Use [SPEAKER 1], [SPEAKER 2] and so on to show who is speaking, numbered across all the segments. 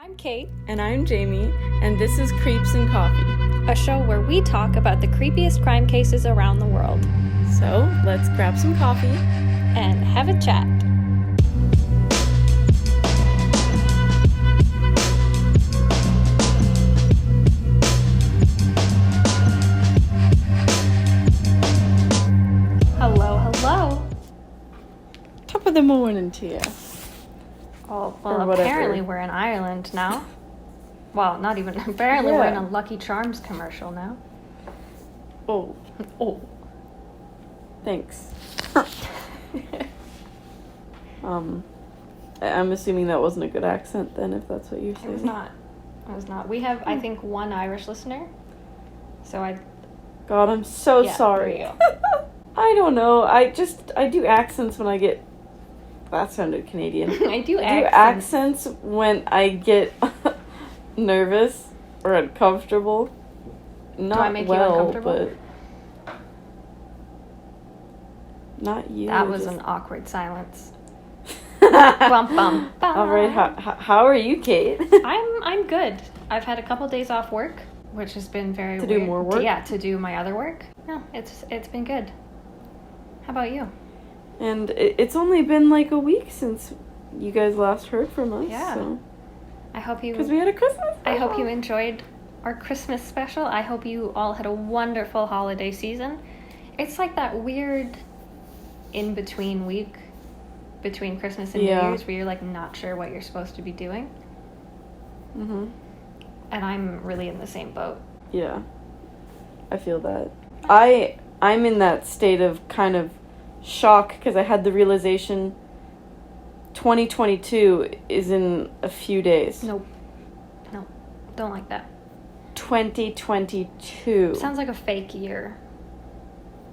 [SPEAKER 1] I'm Kait,
[SPEAKER 2] And I'm Jamie, and this is Creeps and Coffee.
[SPEAKER 1] a show where we talk about the creepiest crime cases around the world
[SPEAKER 2] So, let's grab some coffee.
[SPEAKER 1] and have a chat. Hello.
[SPEAKER 2] Top of the morning to you.
[SPEAKER 1] Oh,
[SPEAKER 2] Or
[SPEAKER 1] well,
[SPEAKER 2] whatever.
[SPEAKER 1] apparently we're in Ireland now. Well, not even, apparently we're in
[SPEAKER 2] Yeah.
[SPEAKER 1] a Lucky Charms commercial now.
[SPEAKER 2] Oh,
[SPEAKER 1] Oh.
[SPEAKER 2] thanks. I'm assuming that wasn't a good accent then, if that's what you're saying.
[SPEAKER 1] It was not. We have, I think, one Irish listener. So
[SPEAKER 2] God, I'm so
[SPEAKER 1] Yeah,
[SPEAKER 2] sorry.
[SPEAKER 1] there you
[SPEAKER 2] I don't know. I do accents when I get... That sounded Canadian.
[SPEAKER 1] I do
[SPEAKER 2] accents when I get nervous or uncomfortable. Not
[SPEAKER 1] I make you
[SPEAKER 2] well,
[SPEAKER 1] uncomfortable?
[SPEAKER 2] but not you.
[SPEAKER 1] That was
[SPEAKER 2] just-
[SPEAKER 1] an awkward silence. Bum, bum, bum.
[SPEAKER 2] All right, how are you, Kait?
[SPEAKER 1] I'm good. I've had a couple days off work, which has been very
[SPEAKER 2] To do
[SPEAKER 1] weird.
[SPEAKER 2] more work?
[SPEAKER 1] Yeah, to do my other work. No, it's been good. How about you?
[SPEAKER 2] And it's only been like a week since you guys last heard from us.
[SPEAKER 1] Yeah. I hope
[SPEAKER 2] Because
[SPEAKER 1] you
[SPEAKER 2] we had a Christmas.
[SPEAKER 1] I hope you
[SPEAKER 2] special.
[SPEAKER 1] enjoyed our Christmas special. I hope you all had a wonderful holiday season. It's like that weird in-between week between Christmas and
[SPEAKER 2] Yeah.
[SPEAKER 1] New Year's where you're like not sure what you're supposed to be doing.
[SPEAKER 2] Mhm.
[SPEAKER 1] And I'm really in the same boat.
[SPEAKER 2] Yeah. I feel that. I'm in that state of kind of shock because I had the realization 2022 is in a few days.
[SPEAKER 1] Nope. No. Don't like that.
[SPEAKER 2] 2022.
[SPEAKER 1] Sounds like a fake year.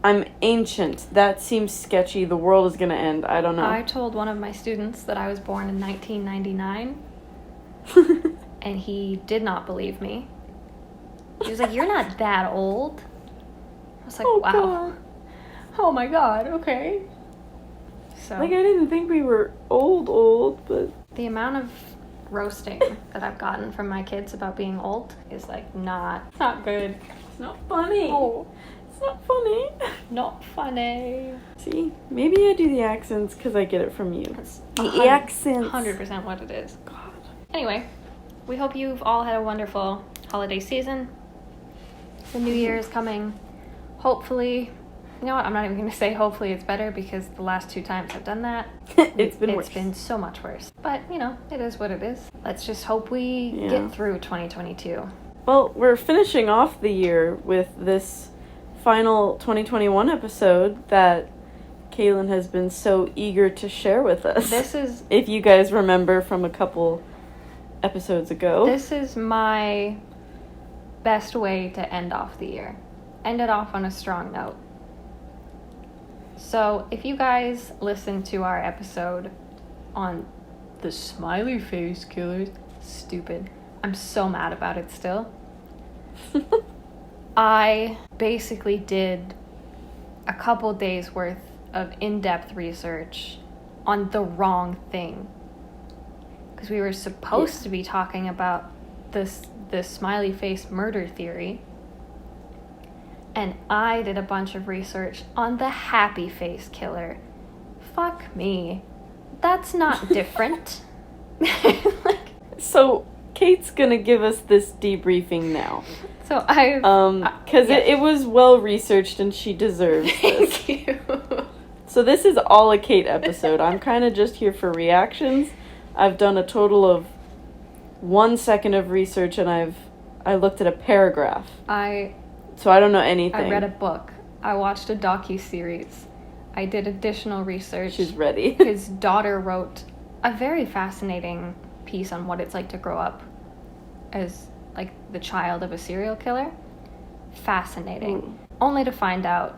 [SPEAKER 2] I'm ancient. That seems sketchy. The world is going to end. I don't know.
[SPEAKER 1] I told one of my students that I was born in 1999, and he did not believe me. He was like, "You're not that old." I was like,
[SPEAKER 2] Oh,
[SPEAKER 1] "Wow."
[SPEAKER 2] God.
[SPEAKER 1] Oh my god, okay. So,
[SPEAKER 2] Like, I didn't think we were old, but...
[SPEAKER 1] the amount of roasting that I've gotten from my kids about being old is like not good.
[SPEAKER 2] It's not funny.
[SPEAKER 1] Oh,
[SPEAKER 2] It's not funny.
[SPEAKER 1] not funny.
[SPEAKER 2] See, maybe I do the accents because I get it from you.
[SPEAKER 1] That's
[SPEAKER 2] The accents.
[SPEAKER 1] 100% what it is.
[SPEAKER 2] God.
[SPEAKER 1] Anyway, we hope you've all had a wonderful holiday season. The new year is coming. Hopefully, you know what? I'm not even going to say hopefully it's better because the last 2 times I've done that,
[SPEAKER 2] It's been worse.
[SPEAKER 1] It's been so much worse. But, you know, it is what it is. Let's just hope we
[SPEAKER 2] Yeah.
[SPEAKER 1] get through 2022.
[SPEAKER 2] Well, we're finishing off the year with this final 2021 episode that Kaylin has been so eager to share with us.
[SPEAKER 1] This is
[SPEAKER 2] If you guys remember from a couple episodes ago.
[SPEAKER 1] This is my best way to end off the year. End it off on a strong note. So, if you guys listen to our episode on the Smiley Face Killers, stupid. I'm so mad about it still. I basically did a couple days worth of in-depth research on the wrong thing. Because we were supposed to be talking about the Smiley Face murder theory. And I did a bunch of research on the happy face killer. Fuck me. That's not different. Like,
[SPEAKER 2] So, Kate's gonna give us this debriefing now.
[SPEAKER 1] so I...
[SPEAKER 2] Because
[SPEAKER 1] yes.
[SPEAKER 2] it was well researched and she deserves this.
[SPEAKER 1] Thank you.
[SPEAKER 2] So this is all a Kate episode. I'm kind of just here for reactions. I've done a total of 1 second of research and I looked at a paragraph. So I don't know anything.
[SPEAKER 1] I read a book. I watched a docu-series. I did additional research.
[SPEAKER 2] She's ready.
[SPEAKER 1] His daughter wrote a very fascinating piece on what it's like to grow up as like the child of a serial killer. Fascinating. Only to find out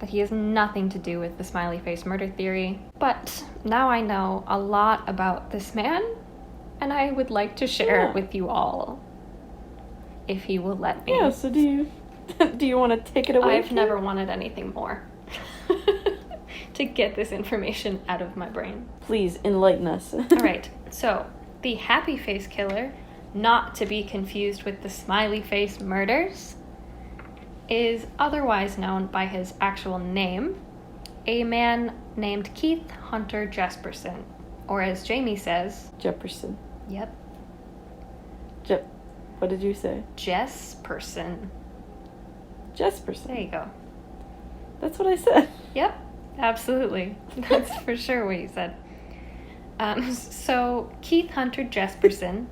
[SPEAKER 1] that he has nothing to do with the Smiley Face murder theory. But now I know a lot about this man, and I would like to share it with you all, if he will let me.
[SPEAKER 2] Yeah, so do you want to take it away?
[SPEAKER 1] I've never wanted anything more to get this information out of my brain.
[SPEAKER 2] Please enlighten us.
[SPEAKER 1] All right, so the happy face killer not to be confused with the Smiley Face Murders, is otherwise known by his actual name, a man named Keith Hunter Jesperson, or as Jamie says...
[SPEAKER 2] Jefferson.
[SPEAKER 1] Yep.
[SPEAKER 2] What did you say?
[SPEAKER 1] Jesperson.
[SPEAKER 2] Jesperson.
[SPEAKER 1] There you go.
[SPEAKER 2] That's what I said.
[SPEAKER 1] Yep, absolutely. That's for sure what you said. So, Keith Hunter Jesperson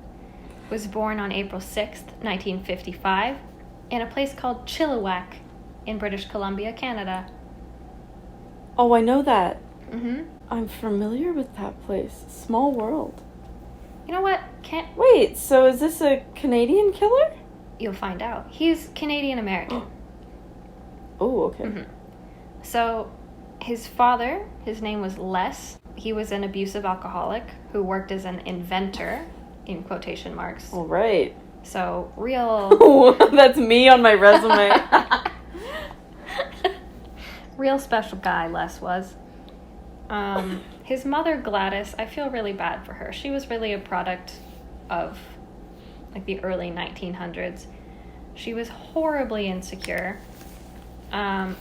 [SPEAKER 1] was born on April 6th, 1955, in a place called Chilliwack in British Columbia, Canada.
[SPEAKER 2] Oh, I know that.
[SPEAKER 1] Mm-hmm.
[SPEAKER 2] I'm familiar with that place. Small world.
[SPEAKER 1] You know what?
[SPEAKER 2] Wait, so is this a Canadian killer?
[SPEAKER 1] You'll find out. He's Canadian-American.
[SPEAKER 2] Oh, okay.
[SPEAKER 1] Mm-hmm. So, his father, his name was Les. He was an abusive alcoholic who worked as an inventor, in quotation marks.
[SPEAKER 2] All right.
[SPEAKER 1] So, real...
[SPEAKER 2] That's me on my resume.
[SPEAKER 1] Real special guy, Les was. His mother, Gladys, I feel really bad for her. She was really a product of, like, the early 1900s. She was horribly insecure.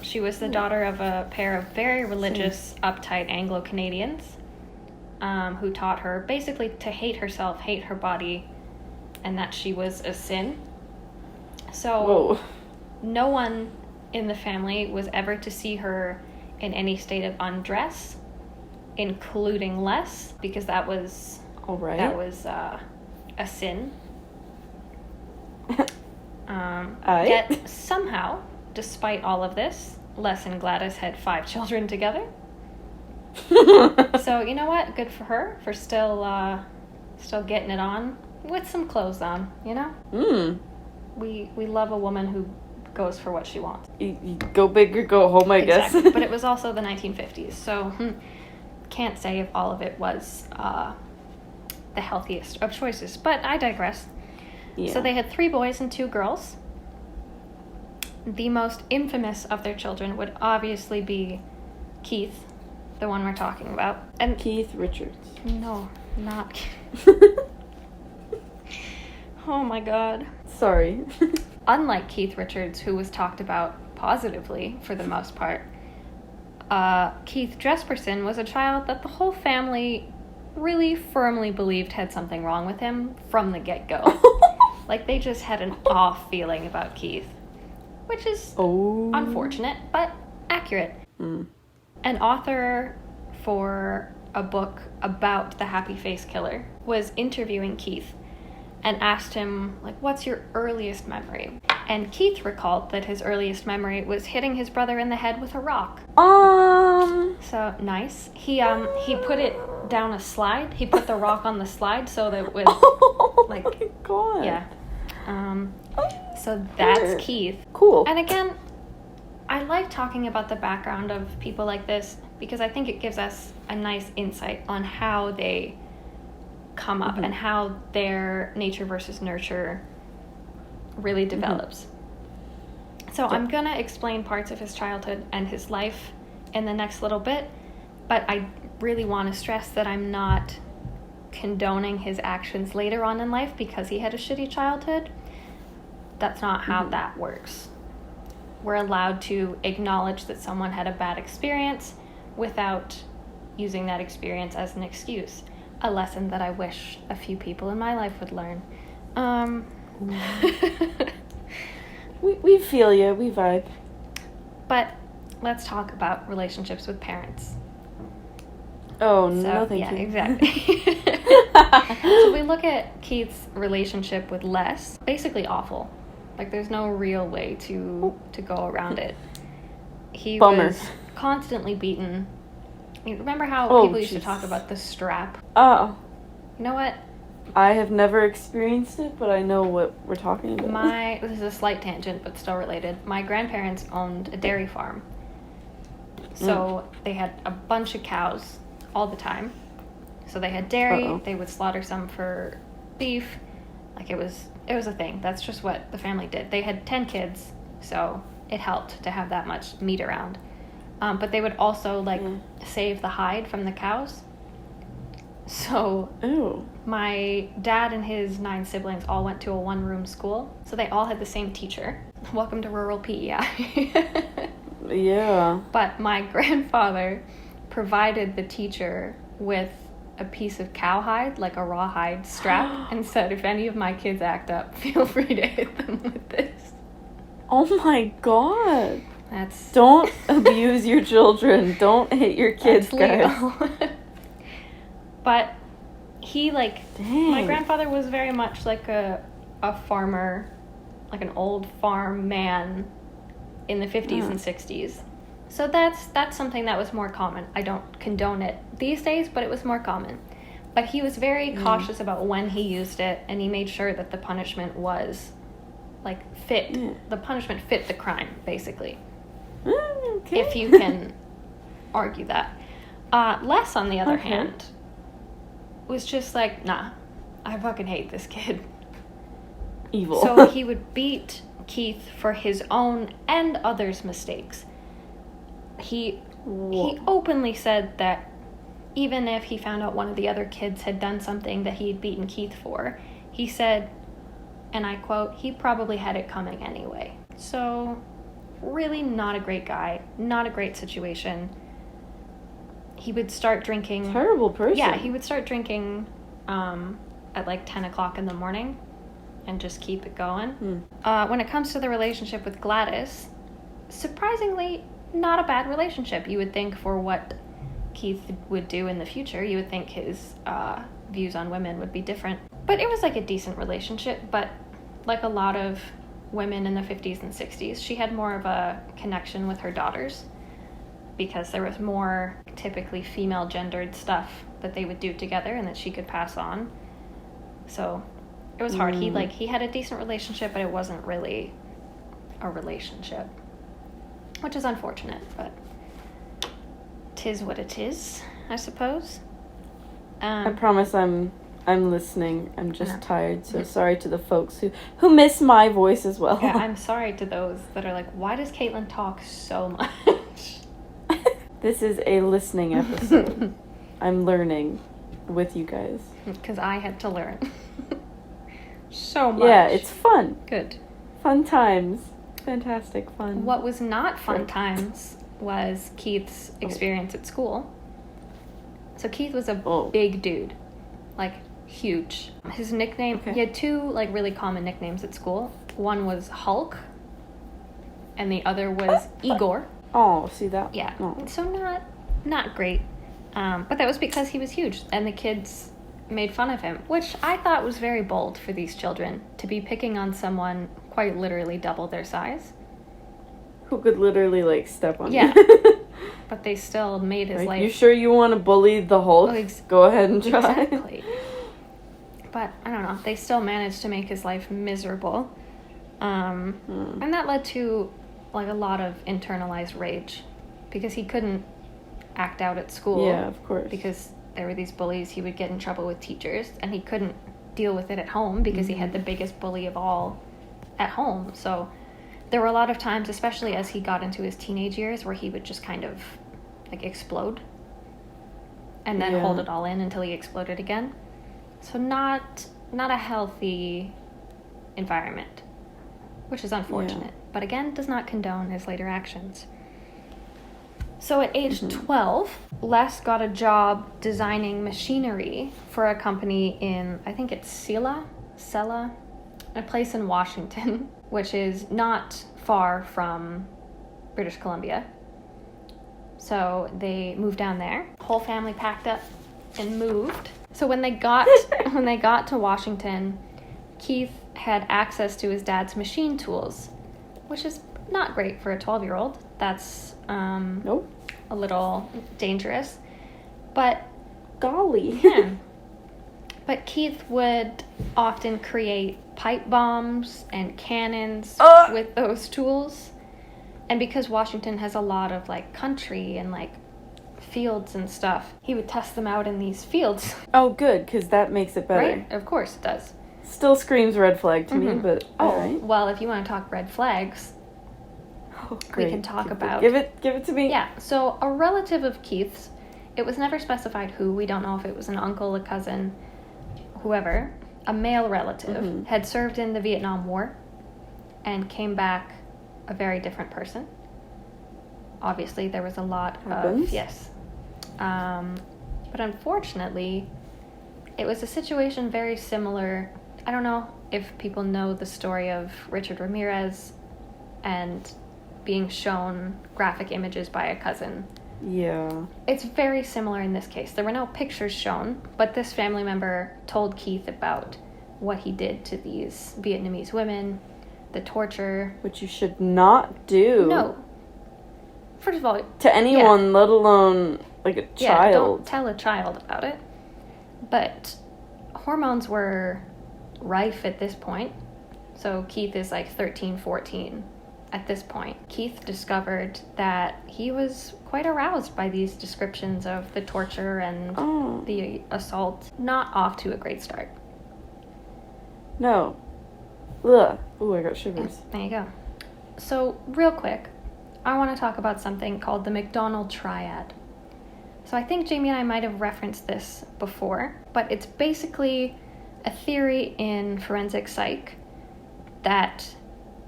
[SPEAKER 1] She was the daughter of a pair of very religious, uptight Anglo-Canadians who taught her basically to hate herself, hate her body, and that she was a sin. So no one in the family was ever to see her in any state of undress, including Les, because that was a sin. Yet somehow, despite all of this, Les and Gladys had 5 children together. So you know what? Good for her for still getting it on with some clothes on. You know. We love a woman who goes for what she wants.
[SPEAKER 2] You go big or go home, I guess.
[SPEAKER 1] But it was also the 1950s, so can't say if all of it was the healthiest of choices. But I digress. Yeah. So they had 3 boys and 2 girls. The most infamous of their children would obviously be Keith, the one we're talking about. And
[SPEAKER 2] Keith Richards.
[SPEAKER 1] No, not Oh my god.
[SPEAKER 2] Sorry.
[SPEAKER 1] Unlike Keith Richards, who was talked about positively for the most part, Keith Jesperson was a child that the whole family really firmly believed had something wrong with him from the get-go. Like, they just had an off feeling about Keith, which is unfortunate, but accurate. An author for a book about the Happy Face Killer was interviewing Keith and asked him, like, what's your earliest memory? And Keith recalled that his earliest memory was hitting his brother in the head with a rock. So, nice. He put it down a slide. He put the rock on the slide so that it would,
[SPEAKER 2] my god.
[SPEAKER 1] Yeah. So that's Keith.
[SPEAKER 2] Cool.
[SPEAKER 1] And again, I like talking about the background of people like this because I think it gives us a nice insight on how they come up and how their nature versus nurture really develops. So I'm going to explain parts of his childhood and his life in the next little bit, but I really want to stress that I'm not condoning his actions later on in life because he had a shitty childhood. That's not how that works. We're allowed to acknowledge that someone had a bad experience without using that experience as an excuse. A lesson that I wish a few people in my life would learn.
[SPEAKER 2] We feel you. We vibe.
[SPEAKER 1] But let's talk about relationships with parents.
[SPEAKER 2] Oh, no, thank
[SPEAKER 1] you.
[SPEAKER 2] you.
[SPEAKER 1] Exactly. So we look at Keith's relationship with Les. Basically awful. Like, there's no real way to go around it. He was constantly beaten. You remember how people used to talk about the strap?
[SPEAKER 2] Oh.
[SPEAKER 1] You know what?
[SPEAKER 2] I have never experienced it, but I know what we're talking about.
[SPEAKER 1] This is a slight tangent, but still related. My grandparents owned a dairy farm. So they had a bunch of cows all the time. So they had dairy. They would slaughter some for beef. Like, it was a thing. That's just what the family did. They had 10 kids, so it helped to have that much meat around. But they would also, save the hide from the cows. So
[SPEAKER 2] Ew.
[SPEAKER 1] my dad and his 9 siblings all went to a one-room school, so they all had the same teacher. Welcome to rural PEI.
[SPEAKER 2] Yeah.
[SPEAKER 1] But my grandfather provided the teacher with a piece of cowhide, like a rawhide strap, and said, if any of my kids act up, feel free to hit them with this.
[SPEAKER 2] Oh my god.
[SPEAKER 1] That's...
[SPEAKER 2] Don't abuse your children. Don't hit your kids, guys.
[SPEAKER 1] But he, like...
[SPEAKER 2] Dang.
[SPEAKER 1] My grandfather was very much like a farmer, like an old farm man in the 50s and 60s. So that's something that was more common. I don't condone it these days, but it was more common. But he was very cautious about when he used it, and he made sure that the punishment was, like, fit. The punishment fit the crime, basically.
[SPEAKER 2] Okay.
[SPEAKER 1] If you can argue that. Les, on the other hand, was just like, nah, I fucking hate this kid.
[SPEAKER 2] Evil.
[SPEAKER 1] So he would beat Keith for his own and others' mistakes. He openly said that even if he found out one of the other kids had done something that he had beaten Keith for, he said, and I quote, he probably had it coming anyway. So, really not a great guy, not a great situation. He would start drinking...
[SPEAKER 2] Terrible person.
[SPEAKER 1] Yeah, he would start drinking at like 10 o'clock in the morning and just keep it going. When it comes to the relationship with Gladys, surprisingly, not a bad relationship. You would think for what Keith would do in the future, you would think his views on women would be different. But it was like a decent relationship, but like a lot of women in the 50s and 60s, she had more of a connection with her daughters because there was more typically female gendered stuff that they would do together and that she could pass on. So it was hard. He had a decent relationship, but it wasn't really a relationship, which is unfortunate, but 'tis what it is, I suppose.
[SPEAKER 2] I promise I'm listening. I'm just tired, so sorry to the folks who miss my voice as well.
[SPEAKER 1] Yeah, I'm sorry to those that are like, why does Caitlin talk so much?
[SPEAKER 2] This is a listening episode. I'm learning with you guys.
[SPEAKER 1] Because I had to learn. So much.
[SPEAKER 2] Yeah, it's fun.
[SPEAKER 1] Good.
[SPEAKER 2] Fun times. Fantastic fun.
[SPEAKER 1] What was not fun times was Keith's experience at school. So Keith was a big dude. Like, huge. His nickname, he had 2, like, really common nicknames at school. One was Hulk, and the other was Igor.
[SPEAKER 2] Oh, see that?
[SPEAKER 1] Yeah.
[SPEAKER 2] Oh.
[SPEAKER 1] So not great. But that was because he was huge, and the kids made fun of him, which I thought was very bold for these children, to be picking on someone quite literally double their size.
[SPEAKER 2] Who could literally, like, step on
[SPEAKER 1] Yeah.
[SPEAKER 2] you.
[SPEAKER 1] But they still made his
[SPEAKER 2] Like,
[SPEAKER 1] life...
[SPEAKER 2] You sure you want to bully the Hulk? Go ahead and try.
[SPEAKER 1] Exactly. But, I don't know, they still managed to make his life miserable. And that led to, like, a lot of internalized rage. Because he couldn't act out at school.
[SPEAKER 2] Yeah, of course.
[SPEAKER 1] Because there were these bullies, he would get in trouble with teachers. And he couldn't deal with it at home because he had the biggest bully of all at home. So there were a lot of times, especially as he got into his teenage years, where he would just kind of, like, explode. And then hold it all in until he exploded again. So not a healthy environment, which is unfortunate. But again, does not condone his later actions. So at age 12, Les got a job designing machinery for a company in, I think it's Sela, a place in Washington, which is not far from British Columbia. So they moved down there. Whole family packed up and moved. So when they got to Washington, Keith had access to his dad's machine tools, which is not great for a 12-year-old. That's a little dangerous. But
[SPEAKER 2] golly.
[SPEAKER 1] Yeah. But Keith would often create pipe bombs and cannons with those tools. And because Washington has a lot of, like, country and, like, fields and stuff, he would test them out in these fields.
[SPEAKER 2] Oh, good, because that makes it better.
[SPEAKER 1] Right? Of course it does.
[SPEAKER 2] Still screams red flag to me, but alright.
[SPEAKER 1] Well, if you want to talk red flags, we can talk about...
[SPEAKER 2] Give it to me.
[SPEAKER 1] Yeah, so a relative of Keith's it was never specified who. We don't know if it was an uncle, a cousin, whoever. A male relative had served in the Vietnam War and came back a very different person. Obviously, there was a lot of... Yes. But unfortunately, it was a situation very similar. I don't know if people know the story of Richard Ramirez and being shown graphic images by a cousin.
[SPEAKER 2] Yeah.
[SPEAKER 1] It's very similar in this case. There were no pictures shown, but this family member told Keith about what he did to these Vietnamese women, the torture.
[SPEAKER 2] Which you should not do.
[SPEAKER 1] No. First of all...
[SPEAKER 2] To anyone, let alone, like, a child.
[SPEAKER 1] Yeah, don't tell a child about it. But hormones were rife at this point. So Keith is like 13, 14 at this point. Keith discovered that he was quite aroused by these descriptions of the torture and the assault. Not off to a great start.
[SPEAKER 2] No. Ugh. Ooh, I got shivers.
[SPEAKER 1] There you go. So, real quick, I want to talk about something called the Mcdonald Triad. So I think Jamie and I might have referenced this before, but it's basically a theory in forensic psych that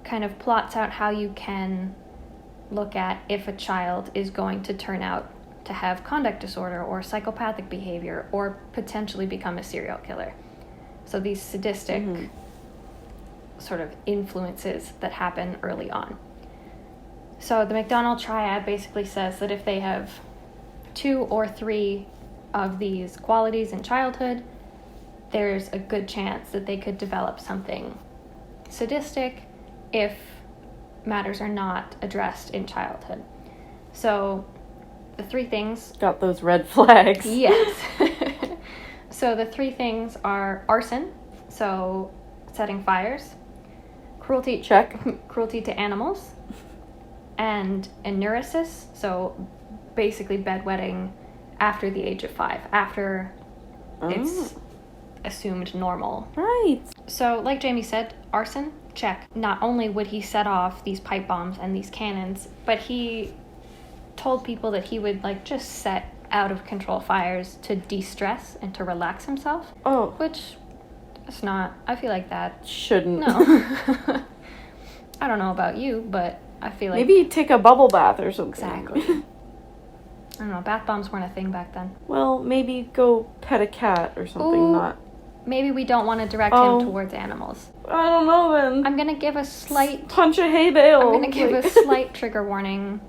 [SPEAKER 1] kind of plots out how you can look at if a child is going to turn out to have conduct disorder or psychopathic behavior or potentially become a serial killer. So these sadistic sort of influences that happen early on. So the Mcdonald Triad basically says that if they have 2 or 3 of these qualities in childhood, there's a good chance that they could develop something sadistic if matters are not addressed in childhood. So the 3 things...
[SPEAKER 2] Got those red flags.
[SPEAKER 1] Yes. So the 3 things are arson, so setting fires, cruelty...
[SPEAKER 2] Check.
[SPEAKER 1] Cruelty to animals, and enuresis, so basically bedwetting after the age of 5, after it's assumed normal.
[SPEAKER 2] Right.
[SPEAKER 1] So, like Jamie said, arson, check. Not only would he set off these pipe bombs and these cannons, but he told people that he would, like, just set out-of-control fires to de-stress and to relax himself.
[SPEAKER 2] Oh.
[SPEAKER 1] Which, it's not... I feel like that...
[SPEAKER 2] Shouldn't.
[SPEAKER 1] No. I don't know about you, but I feel like...
[SPEAKER 2] Maybe take a bubble bath or something.
[SPEAKER 1] Exactly. I don't know, bath bombs weren't a thing back then.
[SPEAKER 2] Well, maybe go pet a cat or something,
[SPEAKER 1] Ooh,
[SPEAKER 2] not...
[SPEAKER 1] Maybe we don't want to direct him towards animals.
[SPEAKER 2] I don't know then.
[SPEAKER 1] I'm going to give a slight...
[SPEAKER 2] Punch a hay bale.
[SPEAKER 1] I'm going to give a slight trigger warning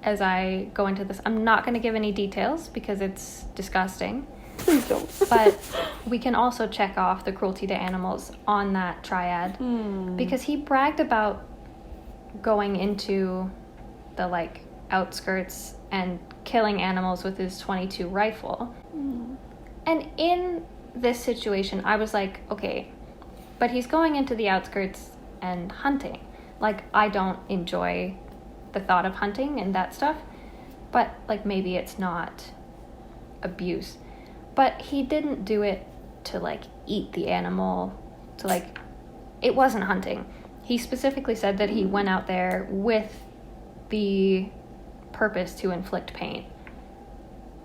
[SPEAKER 1] as I go into this. I'm not going to give any details because it's disgusting.
[SPEAKER 2] Please don't.
[SPEAKER 1] But we can also check off the cruelty to animals on that triad. Because he bragged about going into the, like, outskirts and killing animals with his .22 rifle. And in this situation, I was like, okay, but he's going into the outskirts and hunting. Like, I don't enjoy the thought of hunting and that stuff, but, like, maybe it's not abuse. But he didn't do it to, like, eat the animal, to, like, it wasn't hunting. He specifically said that he went out there with the purpose to inflict pain.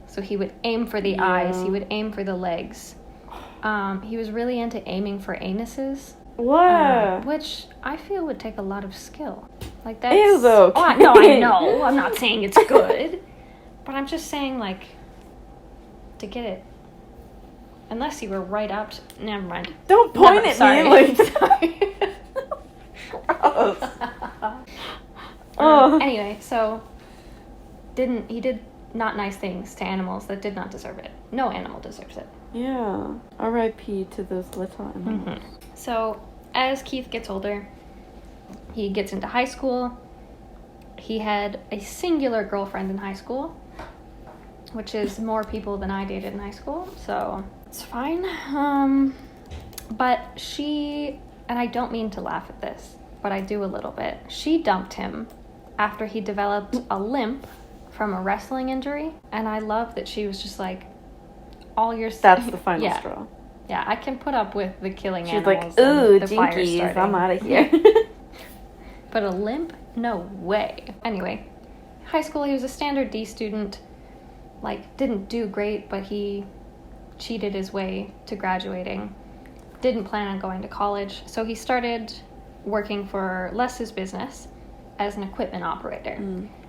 [SPEAKER 1] So he would aim for the eyes, he would aim for the legs. He was really into aiming for anuses.
[SPEAKER 2] What?
[SPEAKER 1] Which I feel would take a lot of skill. Like that's...
[SPEAKER 2] Ew, though.
[SPEAKER 1] Oh, no, I know. I'm not saying it's good. But I'm just saying, like, to get it. Unless you were right up to... Never mind.
[SPEAKER 2] Don't point at
[SPEAKER 1] sorry.
[SPEAKER 2] me like...
[SPEAKER 1] Sorry.
[SPEAKER 2] Gross.
[SPEAKER 1] Anyway, so... He did not nice things to animals that did not deserve it. No animal deserves it.
[SPEAKER 2] Yeah. R.I.P. to those little animals.
[SPEAKER 1] So, as Keith gets older, he gets into high school. He had a singular girlfriend in high school, which is more people than I dated in high school, so it's fine. But she, and I don't mean to laugh at this, but I do a little bit. She dumped him after he developed a limp from a wrestling injury, and I love that she was just like, all your...
[SPEAKER 2] That's the final straw.
[SPEAKER 1] Yeah, I can put up with the killing
[SPEAKER 2] She's
[SPEAKER 1] animals.
[SPEAKER 2] She's like, ooh,
[SPEAKER 1] the fire
[SPEAKER 2] jinkies,
[SPEAKER 1] starting.
[SPEAKER 2] I'm out of here.
[SPEAKER 1] But a limp? No way. Anyway, high school, he was a standard D student. like, didn't do great, but he cheated his way to graduating. Didn't plan on going to college, so he started working for Les's business as an equipment operator.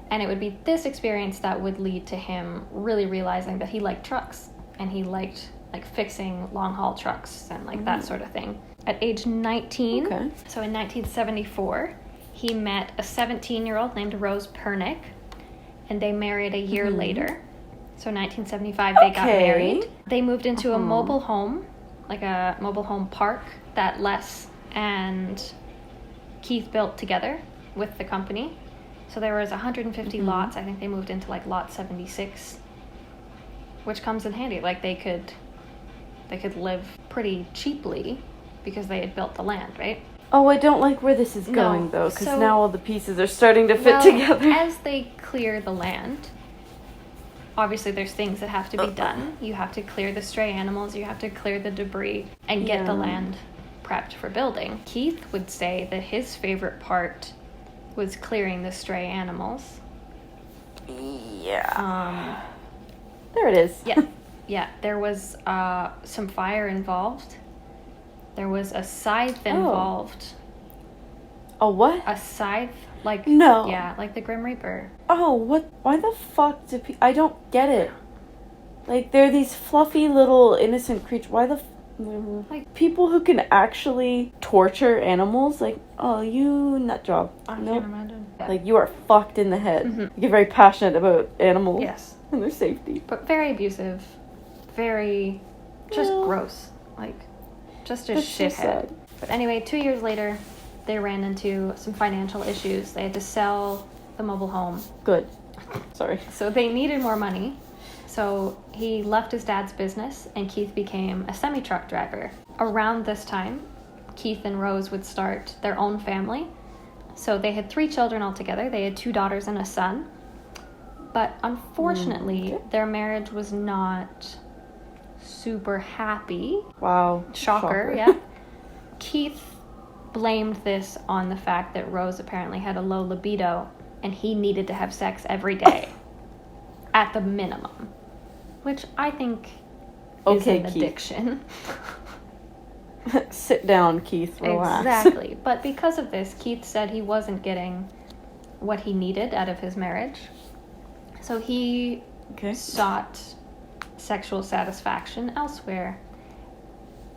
[SPEAKER 1] And it would be this experience that would lead to him really realizing that he liked trucks, and he liked, like, fixing long-haul trucks and, like, that sort of thing. At age 19, so in 1974, he met a 17-year-old named Rose Pernick, and they married a year later. So in 1975, they got married. They moved into a mobile home, like a mobile home park that Les and Keith built together with the company. So there was 150 lots. I think they moved into, like, lot 76, which comes in handy. Like, they could live pretty cheaply because they had built the land, right?
[SPEAKER 2] Oh, I don't like where this is going, though, because now all the pieces are starting to fit together.
[SPEAKER 1] As they clear the land, obviously there's things that have to be done. You have to clear the stray animals, you have to clear the debris, and get the land prepped for building. Keith would say that his favorite part was clearing the stray animals.
[SPEAKER 2] Yeah. There it is.
[SPEAKER 1] Yeah, there was some fire involved. There was a scythe involved.
[SPEAKER 2] A what?
[SPEAKER 1] A scythe? Like,
[SPEAKER 2] no.
[SPEAKER 1] Yeah, like the Grim Reaper.
[SPEAKER 2] Oh, what? Why the fuck do people... I don't get it. Like, they're these fluffy little innocent creatures. Why the... Like, people who can actually torture animals, like, oh, you nut job.
[SPEAKER 1] I can't imagine.
[SPEAKER 2] Like, you are fucked in the head. You get very passionate about animals.
[SPEAKER 1] Yes.
[SPEAKER 2] And their safety.
[SPEAKER 1] But very abusive. Very... just gross. Like, just a shithead. So but anyway, 2 years later, they ran into some financial issues. They had to sell the mobile home.
[SPEAKER 2] Good. Sorry.
[SPEAKER 1] So they needed more money. So he left his dad's business, and Keith became a semi-truck driver. Around this time, Keith and Rose would start their own family. So they had 3 children altogether. They had 2 daughters and a son. But unfortunately, their marriage was not super happy.
[SPEAKER 2] Wow.
[SPEAKER 1] Shocker, yeah. Keith blamed this on the fact that Rose apparently had a low libido, and he needed to have sex every day. At the minimum. Which I think is an addiction.
[SPEAKER 2] Sit down, Keith. Relax.
[SPEAKER 1] Exactly. But because of this, Keith said he wasn't getting what he needed out of his marriage. So he sought sexual satisfaction elsewhere,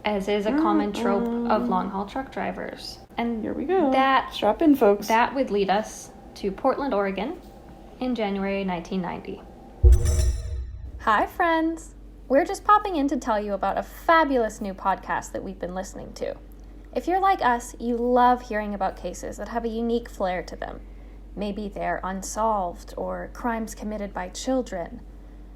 [SPEAKER 1] as is a common trope of long-haul truck drivers. And
[SPEAKER 2] here we go.
[SPEAKER 1] Strap in, folks. That would lead us to Portland, Oregon in January 1990. Hi, friends. We're just popping in to tell you about a fabulous new podcast that we've been listening to. If you're like us, you love hearing about cases that have a unique flair to them. Maybe they're unsolved or crimes committed by children.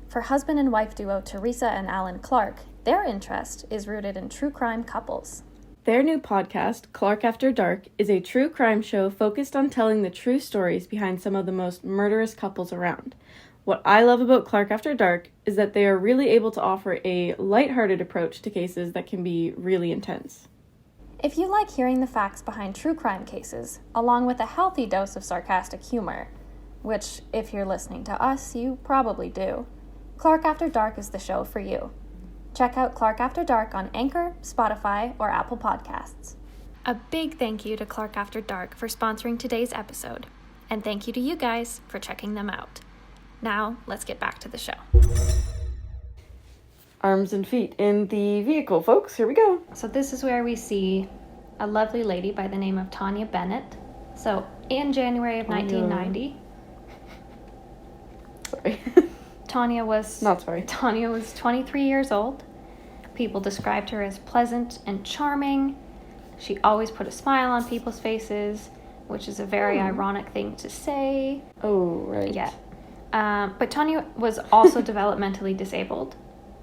[SPEAKER 1] For husband and wife duo Teresa and Alan Clark, their interest is rooted in true crime couples.
[SPEAKER 2] Their new podcast, Clark After Dark, is a true crime show focused on telling the true stories behind some of the most murderous couples around. What I love about Clark After Dark is that they are really able to offer a lighthearted approach to cases that can be really intense.
[SPEAKER 1] If you like hearing the facts behind true crime cases, along with a healthy dose of sarcastic humor, which, if you're listening to us, you probably do, Clark After Dark is the show for you. Check out Clark After Dark on Anchor, Spotify, or Apple Podcasts. A big thank you to Clark After Dark for sponsoring today's episode, and thank you to you guys for checking them out. Now, let's get back to the show.
[SPEAKER 2] Arms and feet in the vehicle, folks. Here we go.
[SPEAKER 1] So this is where we see a lovely lady by the name of Tanya Bennett. So in January of 1990...
[SPEAKER 2] Sorry.
[SPEAKER 1] Tanya was 23 years old. People described her as pleasant and charming. She always put a smile on people's faces, which is a very ironic thing to say.
[SPEAKER 2] Oh, right.
[SPEAKER 1] Yeah. But Tanya was also developmentally disabled.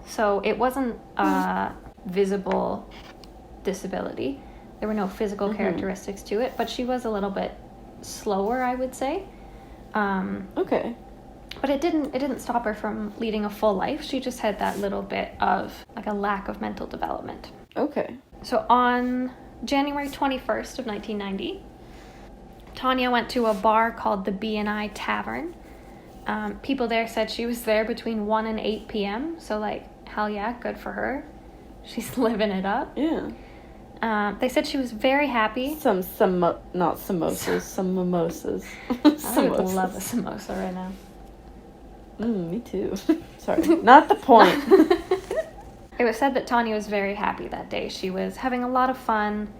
[SPEAKER 1] So it wasn't a visible disability. There were no physical characteristics to it, but she was a little bit slower, I would say.
[SPEAKER 2] Okay.
[SPEAKER 1] But it didn't stop her from leading a full life. She just had that little bit of like a lack of mental development.
[SPEAKER 2] Okay.
[SPEAKER 1] So on January 21st of 1990, Tanya went to a bar called the B&I Tavern. People there said she was there between 1 and 8 p.m. So, like, hell yeah, good for her. She's living it up.
[SPEAKER 2] Yeah.
[SPEAKER 1] They said she was very happy.
[SPEAKER 2] Not samosas, some mimosas.
[SPEAKER 1] I would love a samosa right now.
[SPEAKER 2] Me too. Sorry, not the point.
[SPEAKER 1] It was said that Tanya was very happy that day. She was having a lot of fun.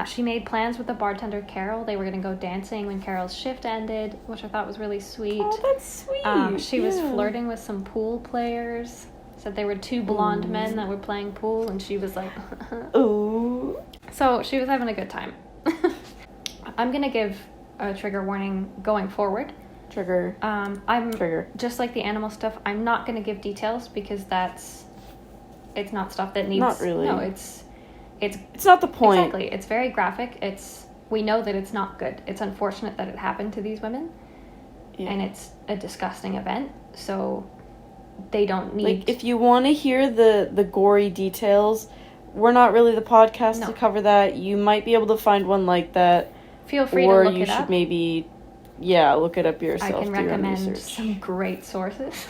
[SPEAKER 1] She made plans with the bartender, Carol. They were going to go dancing when Carol's shift ended, which I thought was really sweet.
[SPEAKER 2] Oh, that's sweet.
[SPEAKER 1] She was flirting with some pool players. Said they were two blonde men that were playing pool, and she was like,
[SPEAKER 2] ooh.
[SPEAKER 1] So she was having a good time. I'm going to give a trigger warning going forward.
[SPEAKER 2] Trigger. Trigger.
[SPEAKER 1] Just like the animal stuff, I'm not going to give details because it's not stuff that needs...
[SPEAKER 2] Not really.
[SPEAKER 1] No, it's
[SPEAKER 2] not the point.
[SPEAKER 1] Exactly. It's very graphic. We know that it's not good. It's unfortunate that it happened to these women. Yeah. And it's a disgusting event. So they don't need...
[SPEAKER 2] Like, if you want to hear the gory details, we're not really the podcast to cover that. You might be able to find one like that.
[SPEAKER 1] Feel free to look it up.
[SPEAKER 2] Or you should maybe, look it up yourself.
[SPEAKER 1] I can recommend some great sources.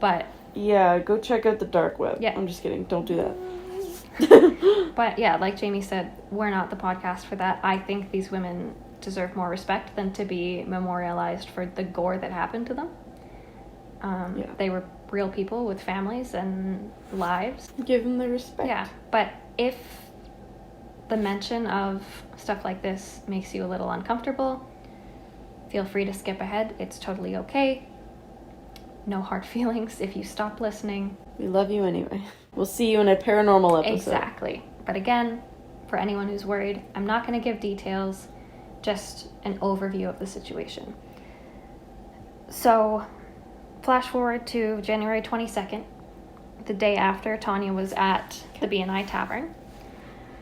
[SPEAKER 1] But...
[SPEAKER 2] Yeah, go check out the dark web.
[SPEAKER 1] Yeah.
[SPEAKER 2] I'm just kidding. Don't do that.
[SPEAKER 1] But yeah, like Jamie said, we're not the podcast for that. I think these women deserve more respect than to be memorialized for the gore that happened to them. They were real people with families and lives.
[SPEAKER 2] Give them the respect.
[SPEAKER 1] Yeah, but if the mention of stuff like this makes you a little uncomfortable, feel free to skip ahead. It's totally okay. No hard feelings if you stop listening.
[SPEAKER 2] We love you anyway. We'll see you in a paranormal episode.
[SPEAKER 1] Exactly. But again, for anyone who's worried, I'm not going to give details, just an overview of the situation. So, flash forward to January 22nd, the day after Tanya was at the B&I Tavern.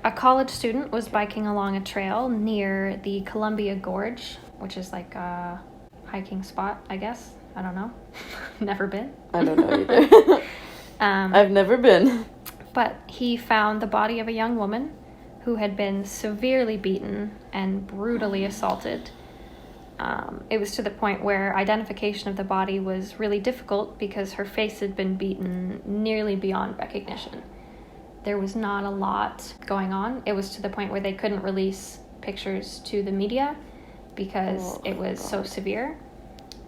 [SPEAKER 1] A college student was biking along a trail near the Columbia Gorge, which is like a hiking spot, I guess. I don't know. Never been.
[SPEAKER 2] I don't know either. I've never been.
[SPEAKER 1] But he found the body of a young woman who had been severely beaten and brutally assaulted. It was to the point where identification of the body was really difficult because her face had been beaten nearly beyond recognition. There was not a lot going on. It was to the point where they couldn't release pictures to the media because it was so severe.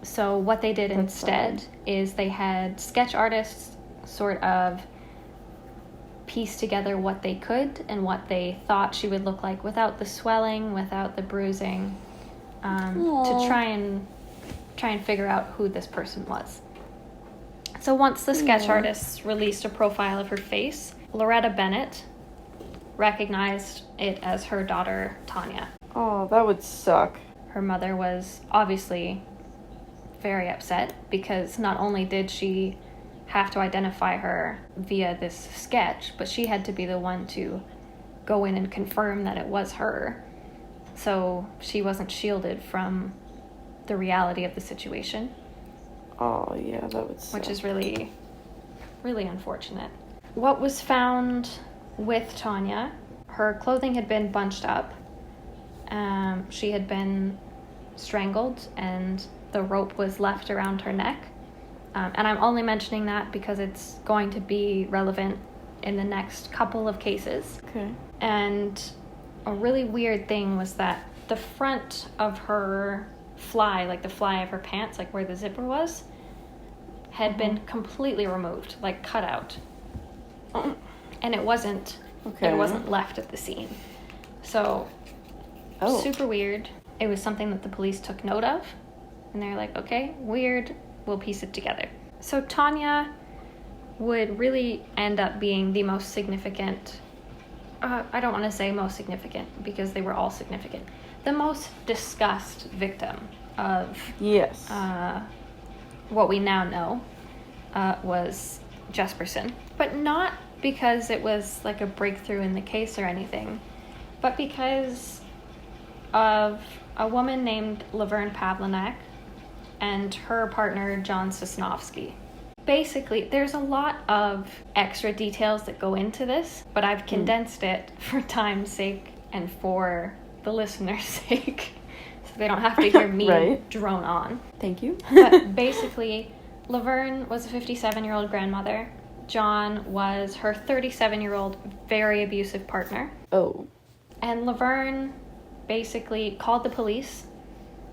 [SPEAKER 1] So what they did instead is they had sketch artists sort of piece together what they could and what they thought she would look like without the swelling, without the bruising, to try and figure out who this person was. So once the sketch artists released a profile of her face, Loretta Bennett recognized it as her daughter, Tanya.
[SPEAKER 2] Oh, that would suck.
[SPEAKER 1] Her mother was obviously very upset because not only did she have to identify her via this sketch, but she had to be the one to go in and confirm that it was her. So she wasn't shielded from the reality of the situation.
[SPEAKER 2] Oh, yeah, that would suck.
[SPEAKER 1] Which is really, really unfortunate. What was found with Tanya, her clothing had been bunched up. She had been strangled and the rope was left around her neck. And I'm only mentioning that because it's going to be relevant in the next couple of cases.
[SPEAKER 2] Okay.
[SPEAKER 1] And a really weird thing was that the front of her fly, like the fly of her pants, like where the zipper was, had been completely removed, like cut out. And it wasn't left at the scene. So, super weird. It was something that the police took note of. And they're like, okay, weird, we'll piece it together. So Tanya would really end up being the most significant, I don't want to say most significant because they were all significant, the most discussed victim of what we now know was Jesperson. But not because it was like a breakthrough in the case or anything, but because of a woman named Laverne Pavlinac and her partner, John Sosnovsky. Basically, there's a lot of extra details that go into this, but I've condensed it for time's sake and for the listener's sake so they don't have to hear me
[SPEAKER 2] Right.
[SPEAKER 1] drone on.
[SPEAKER 2] Thank you.
[SPEAKER 1] But basically, Laverne was a 57-year-old grandmother. John was her 37-year-old, very abusive partner.
[SPEAKER 2] Oh.
[SPEAKER 1] And Laverne basically called the police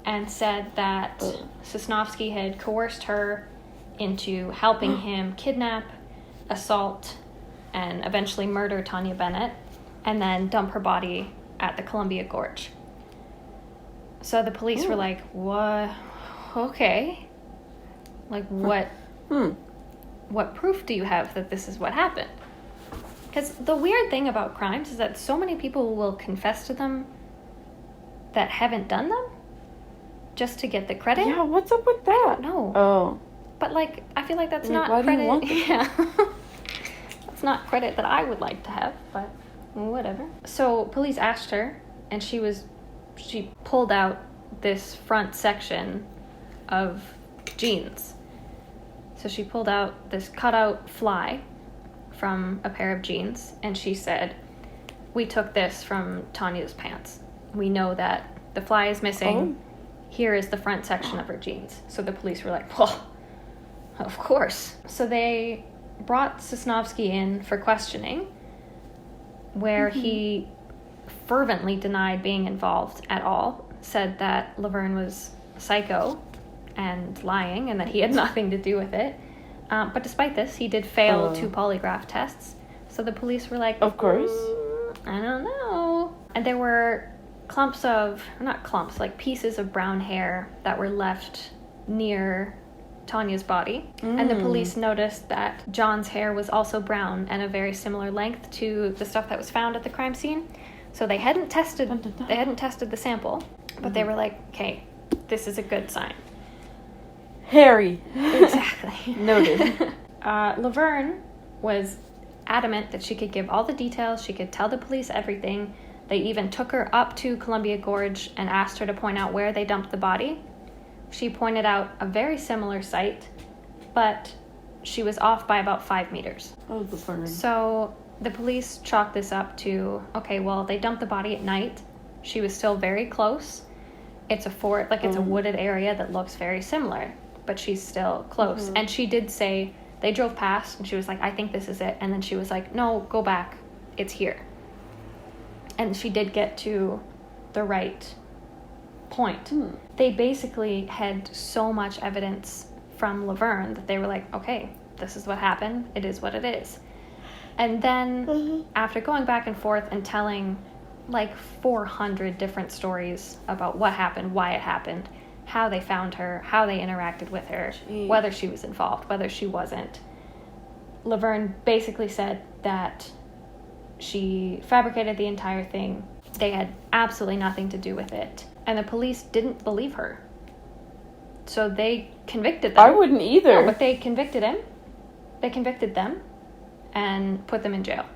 [SPEAKER 1] and said that Sosnovsky had coerced her into helping him kidnap, assault, and eventually murder Tanya Bennett, and then dump her body at the Columbia Gorge. So the police were like, what? Okay. Like, what? What proof do you have that this is what happened? Because the weird thing about crimes is that so many people will confess to them that haven't done them just to get the credit.
[SPEAKER 2] Yeah, what's up with that?
[SPEAKER 1] I don't know.
[SPEAKER 2] Oh.
[SPEAKER 1] But, like, I feel like that's
[SPEAKER 2] Like,
[SPEAKER 1] not
[SPEAKER 2] why do
[SPEAKER 1] credit.
[SPEAKER 2] you want that?
[SPEAKER 1] Yeah. That's not credit that I would like to have, but whatever. So police asked her, and she pulled out this front section of jeans. So she pulled out this cutout fly from a pair of jeans, and she said, we took this from Tanya's pants. We know that the fly is missing. Here is the front section of her jeans. So the police were like, well, of course. So they brought Sosnovsky in for questioning, where he fervently denied being involved at all, said that Laverne was psycho and lying and that he had nothing to do with it. But despite this, he did fail 2 polygraph tests. So the police were like,
[SPEAKER 2] Of course.
[SPEAKER 1] I don't know. And there were pieces of brown hair that were left near Tanya's body. And the police noticed that John's hair was also brown and a very similar length to the stuff that was found at the crime scene. So they hadn't tested the sample, but they were like, okay, this is a good sign.
[SPEAKER 2] Harry.
[SPEAKER 1] Exactly.
[SPEAKER 2] Noted.
[SPEAKER 1] Laverne was adamant that she could give all the details, she could tell the police everything. They even took her up to Columbia Gorge and asked her to point out where they dumped the body. She pointed out a very similar site, but she was off by about 5 meters.
[SPEAKER 2] Oh, the fun.
[SPEAKER 1] So the police chalked this up to, okay, well, they dumped the body at night. She was still very close. It's a fort, like it's a wooded area that looks very similar, but she's still close. And she did say, they drove past and she was like, I think this is it. And then she was like, no, go back. It's here. And she did get to the right point. They basically had so much evidence from Laverne that they were like, okay, this is what happened. It is what it is. And then after going back and forth and telling like 400 different stories about what happened, why it happened, how they found her, how they interacted with her, whether she was involved, whether she wasn't, Laverne basically said that she fabricated the entire thing. They had absolutely nothing to do with it. And the police didn't believe her. So they convicted them.
[SPEAKER 2] I wouldn't either.
[SPEAKER 1] No, but they convicted him. They convicted them and put them in jail.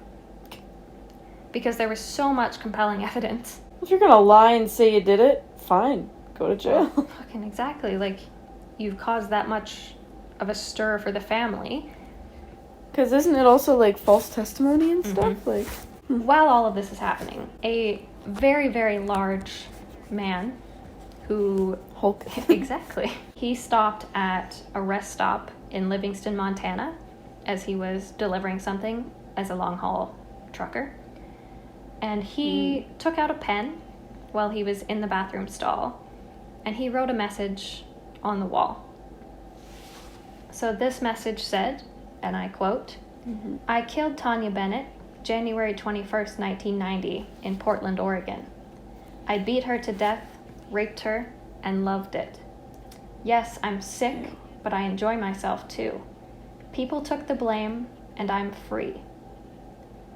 [SPEAKER 1] Because there was so much compelling evidence.
[SPEAKER 2] If you're gonna lie and say you did it, fine. Go to jail.
[SPEAKER 1] Fucking exactly. Like, you've caused that much of a stir for the family.
[SPEAKER 2] Because isn't it also, like, false testimony and stuff? Like,
[SPEAKER 1] While all of this is happening, a very, very large man who...
[SPEAKER 2] Hulk.
[SPEAKER 1] Exactly. He stopped at a rest stop in Livingston, Montana, as he was delivering something as a long-haul trucker. And he took out a pen while he was in the bathroom stall, and he wrote a message on the wall. So this message said, and I quote, I killed Tanya Bennett January 21st, 1990 in Portland, Oregon. I beat her to death, raped her, and loved it. Yes, I'm sick, but I enjoy myself too. People took the blame, and I'm free.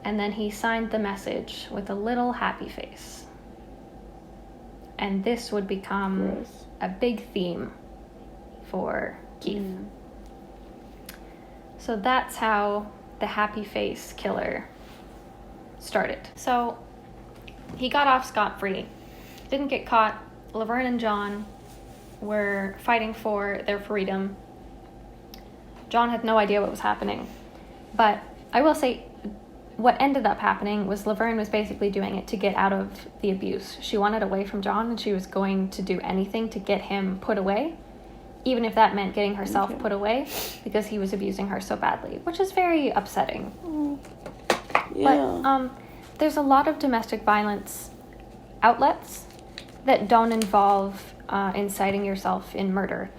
[SPEAKER 1] And then he signed the message with a little happy face. And this would become a big theme for Keith. So that's how the happy face killer started. So he got off scot-free, didn't get caught. Laverne and John were fighting for their freedom. John had no idea what was happening. But I will say, what ended up happening was Laverne was basically doing it to get out of the abuse. She wanted away from John, and she was going to do anything to get him put away, even if that meant getting herself put away, because he was abusing her so badly, which is very upsetting.
[SPEAKER 2] Yeah.
[SPEAKER 1] But there's a lot of domestic violence outlets that don't involve inciting yourself in murder.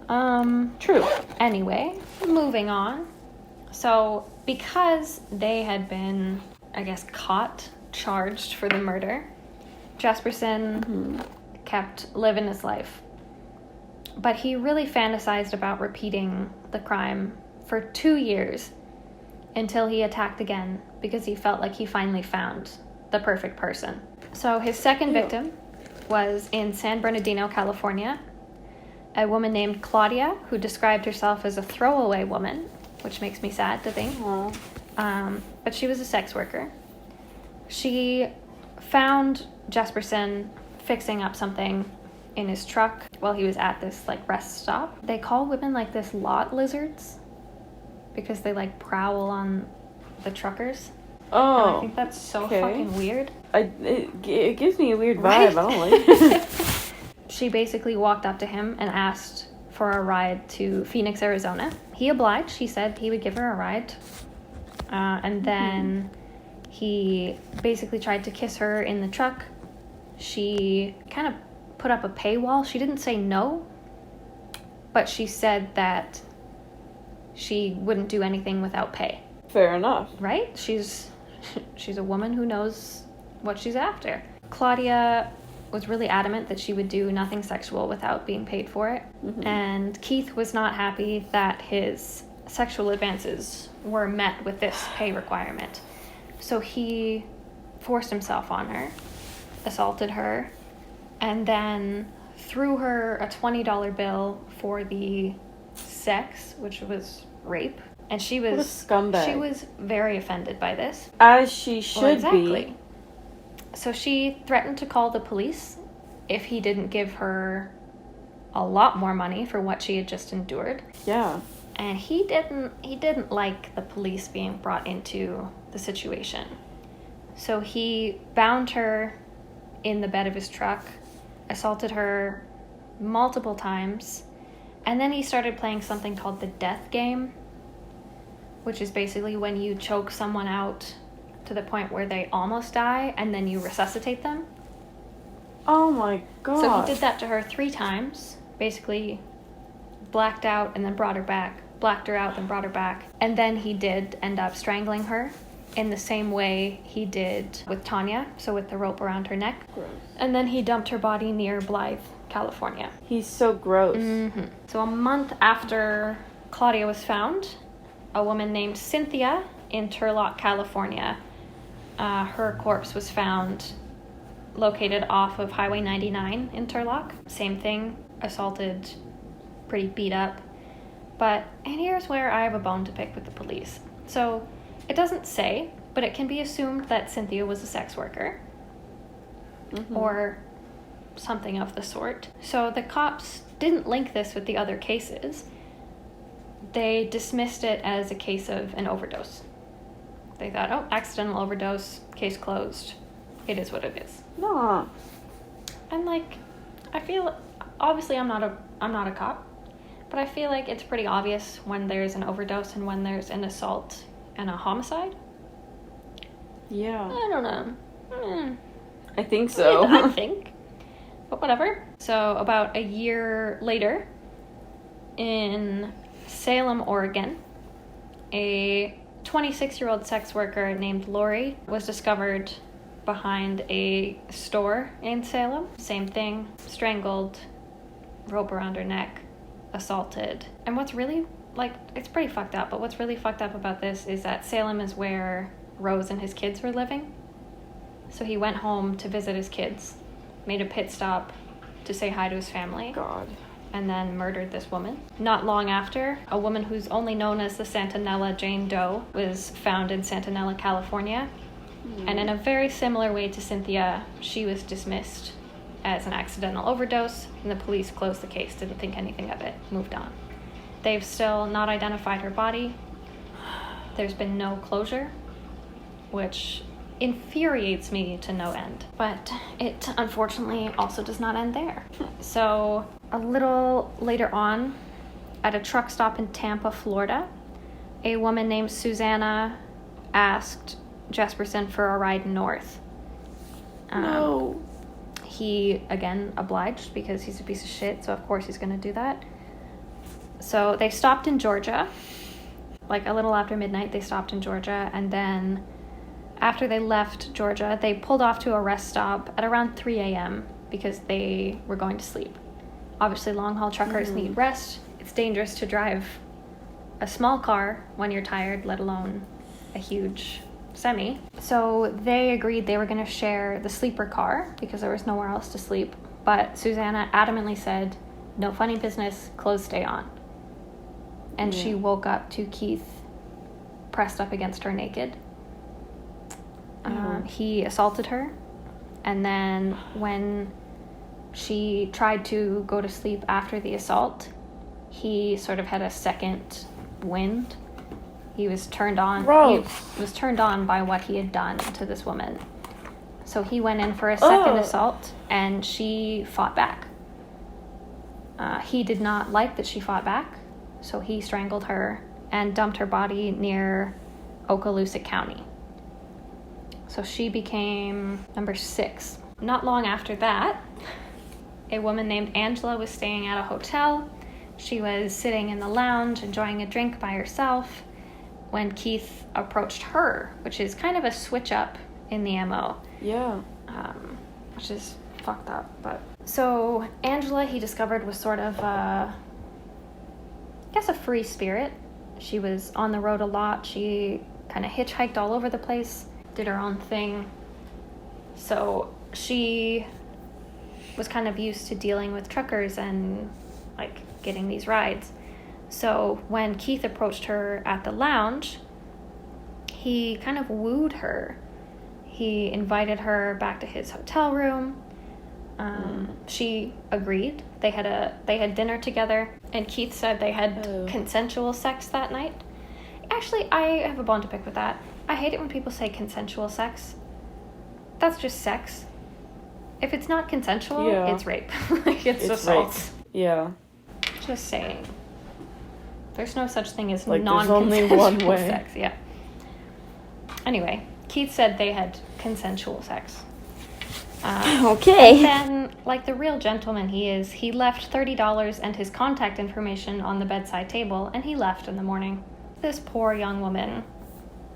[SPEAKER 2] True.
[SPEAKER 1] Anyway, moving on. So, because they had been, I guess, caught, charged for the murder, Jesperson kept living his life. But he really fantasized about repeating the crime for 2 years until he attacked again because he felt like he finally found the perfect person. So his second victim was in San Bernardino, California, a woman named Claudia, who described herself as a throwaway woman, which makes me sad to think. But she was a sex worker. She found Jesperson fixing up something in his truck while he was at this rest stop. They call women like this lot lizards because they prowl on the truckers.
[SPEAKER 2] Oh,
[SPEAKER 1] and I think that's so fucking weird.
[SPEAKER 2] It gives me a weird vibe.
[SPEAKER 1] Right?
[SPEAKER 2] I don't like it.
[SPEAKER 1] She basically walked up to him and asked for a ride to Phoenix, Arizona. He obliged. He said he would give her a ride. And then he basically tried to kiss her in the truck. She kind of put up a paywall. She didn't say no, but she said that she wouldn't do anything without pay.
[SPEAKER 2] Fair enough.
[SPEAKER 1] Right? She's a woman who knows what she's after. Claudia was really adamant that she would do nothing sexual without being paid for it. And Keith was not happy that his sexual advances were met with this pay requirement. So he forced himself on her, assaulted her, and then threw her a $20 bill for the sex, which was rape. And she was
[SPEAKER 2] what a scumbag.
[SPEAKER 1] She was very offended by this.
[SPEAKER 2] As she should
[SPEAKER 1] exactly.
[SPEAKER 2] be.
[SPEAKER 1] So she threatened to call the police if he didn't give her a lot more money for what she had just endured.
[SPEAKER 2] Yeah.
[SPEAKER 1] And he didn't like the police being brought into the situation. So he bound her in the bed of his truck, assaulted her multiple times, and then he started playing something called the death game, which is basically when you choke someone out to the point where they almost die, and then you resuscitate them.
[SPEAKER 2] Oh my god.
[SPEAKER 1] So he did that to her 3 times, basically blacked out and then brought her back, blacked her out, then brought her back. And then he did end up strangling her in the same way he did with Tanya, so with the rope around her neck.
[SPEAKER 2] Gross.
[SPEAKER 1] And then he dumped her body near Blythe, California.
[SPEAKER 2] He's so gross.
[SPEAKER 1] So a month after Claudia was found, a woman named Cynthia in Turlock, California, her corpse was found located off of Highway 99 in Turlock. Same thing, assaulted, pretty beat up. And here's where I have a bone to pick with the police. So it doesn't say, but it can be assumed that Cynthia was a sex worker or something of the sort. So the cops didn't link this with the other cases. They dismissed it as a case of an overdose. They thought, oh, accidental overdose, case closed. It is what it is.
[SPEAKER 2] No.
[SPEAKER 1] And I feel, obviously I'm not a cop, but I feel like it's pretty obvious when there's an overdose and when there's an assault and a homicide.
[SPEAKER 2] Yeah.
[SPEAKER 1] I don't know.
[SPEAKER 2] I think so.
[SPEAKER 1] I think. But whatever. So about a year later, in Salem, Oregon, a 26-year-old sex worker named Lori was discovered behind a store in Salem. Same thing, strangled, rope around her neck, assaulted. And what's really, it's pretty fucked up, but what's really fucked up about this is that Salem is where Rose and his kids were living. So he went home to visit his kids, made a pit stop to say hi to his family.
[SPEAKER 2] God.
[SPEAKER 1] And then murdered this woman. Not long after, a woman who's only known as the Santanella Jane Doe was found in Santanella, California. And in a very similar way to Cynthia, she was dismissed as an accidental overdose, and the police closed the case, didn't think anything of it, moved on. They've still not identified her body. There's been no closure. which infuriates me to no end. But it unfortunately also does not end there. So a little later on, at a truck stop in Tampa, Florida, a woman named Susanna asked Jesperson for a ride north.
[SPEAKER 2] No.
[SPEAKER 1] He, again, obliged because he's a piece of shit, so of course he's going to do that. So they stopped in Georgia. Like a little after midnight, they stopped in Georgia, and then after they left Georgia, they pulled off to a rest stop at around 3 a.m. because they were going to sleep. Obviously, long-haul truckers need rest. It's dangerous to drive a small car when you're tired, let alone a huge semi. So they agreed they were going to share the sleeper car because there was nowhere else to sleep. But Susanna adamantly said, no funny business, clothes stay on. And she woke up to Keith pressed up against her naked. He assaulted her. And then when she tried to go to sleep after the assault, he sort of had a second wind. He was turned on.
[SPEAKER 2] Gross.
[SPEAKER 1] He was turned on by what he had done to this woman. So he went in for a second assault, and she fought back. He did not like that she fought back, so he strangled her and dumped her body near Okaloosa County. So she became number 6. Not long after that, a woman named Angela was staying at a hotel. She was sitting in the lounge enjoying a drink by herself when Keith approached her, which is kind of a switch up in the MO.
[SPEAKER 2] Yeah.
[SPEAKER 1] Which is fucked up. But so Angela, he discovered, was sort of, I guess, a free spirit. She was on the road a lot. She kind of hitchhiked all over the place, did her own thing. So she was kind of used to dealing with truckers and, like, getting these rides. So when Keith approached her at the lounge, he kind of wooed her. He invited her back to his hotel room. She agreed. They had dinner together, and Keith said they had consensual sex that night. Actually, I have a bone to pick with that. I hate it when people say consensual sex. That's just sex. If it's not consensual, it's rape. it's assault.
[SPEAKER 2] Rape. Yeah.
[SPEAKER 1] Just saying. There's no such thing as
[SPEAKER 2] like,
[SPEAKER 1] non-consensual
[SPEAKER 2] there's only one way.
[SPEAKER 1] sex. Yeah. Anyway, Keith said they had consensual sex.
[SPEAKER 2] Okay.
[SPEAKER 1] And then, like the real gentleman he is, he left $30 and his contact information on the bedside table, and he left in the morning. This poor young woman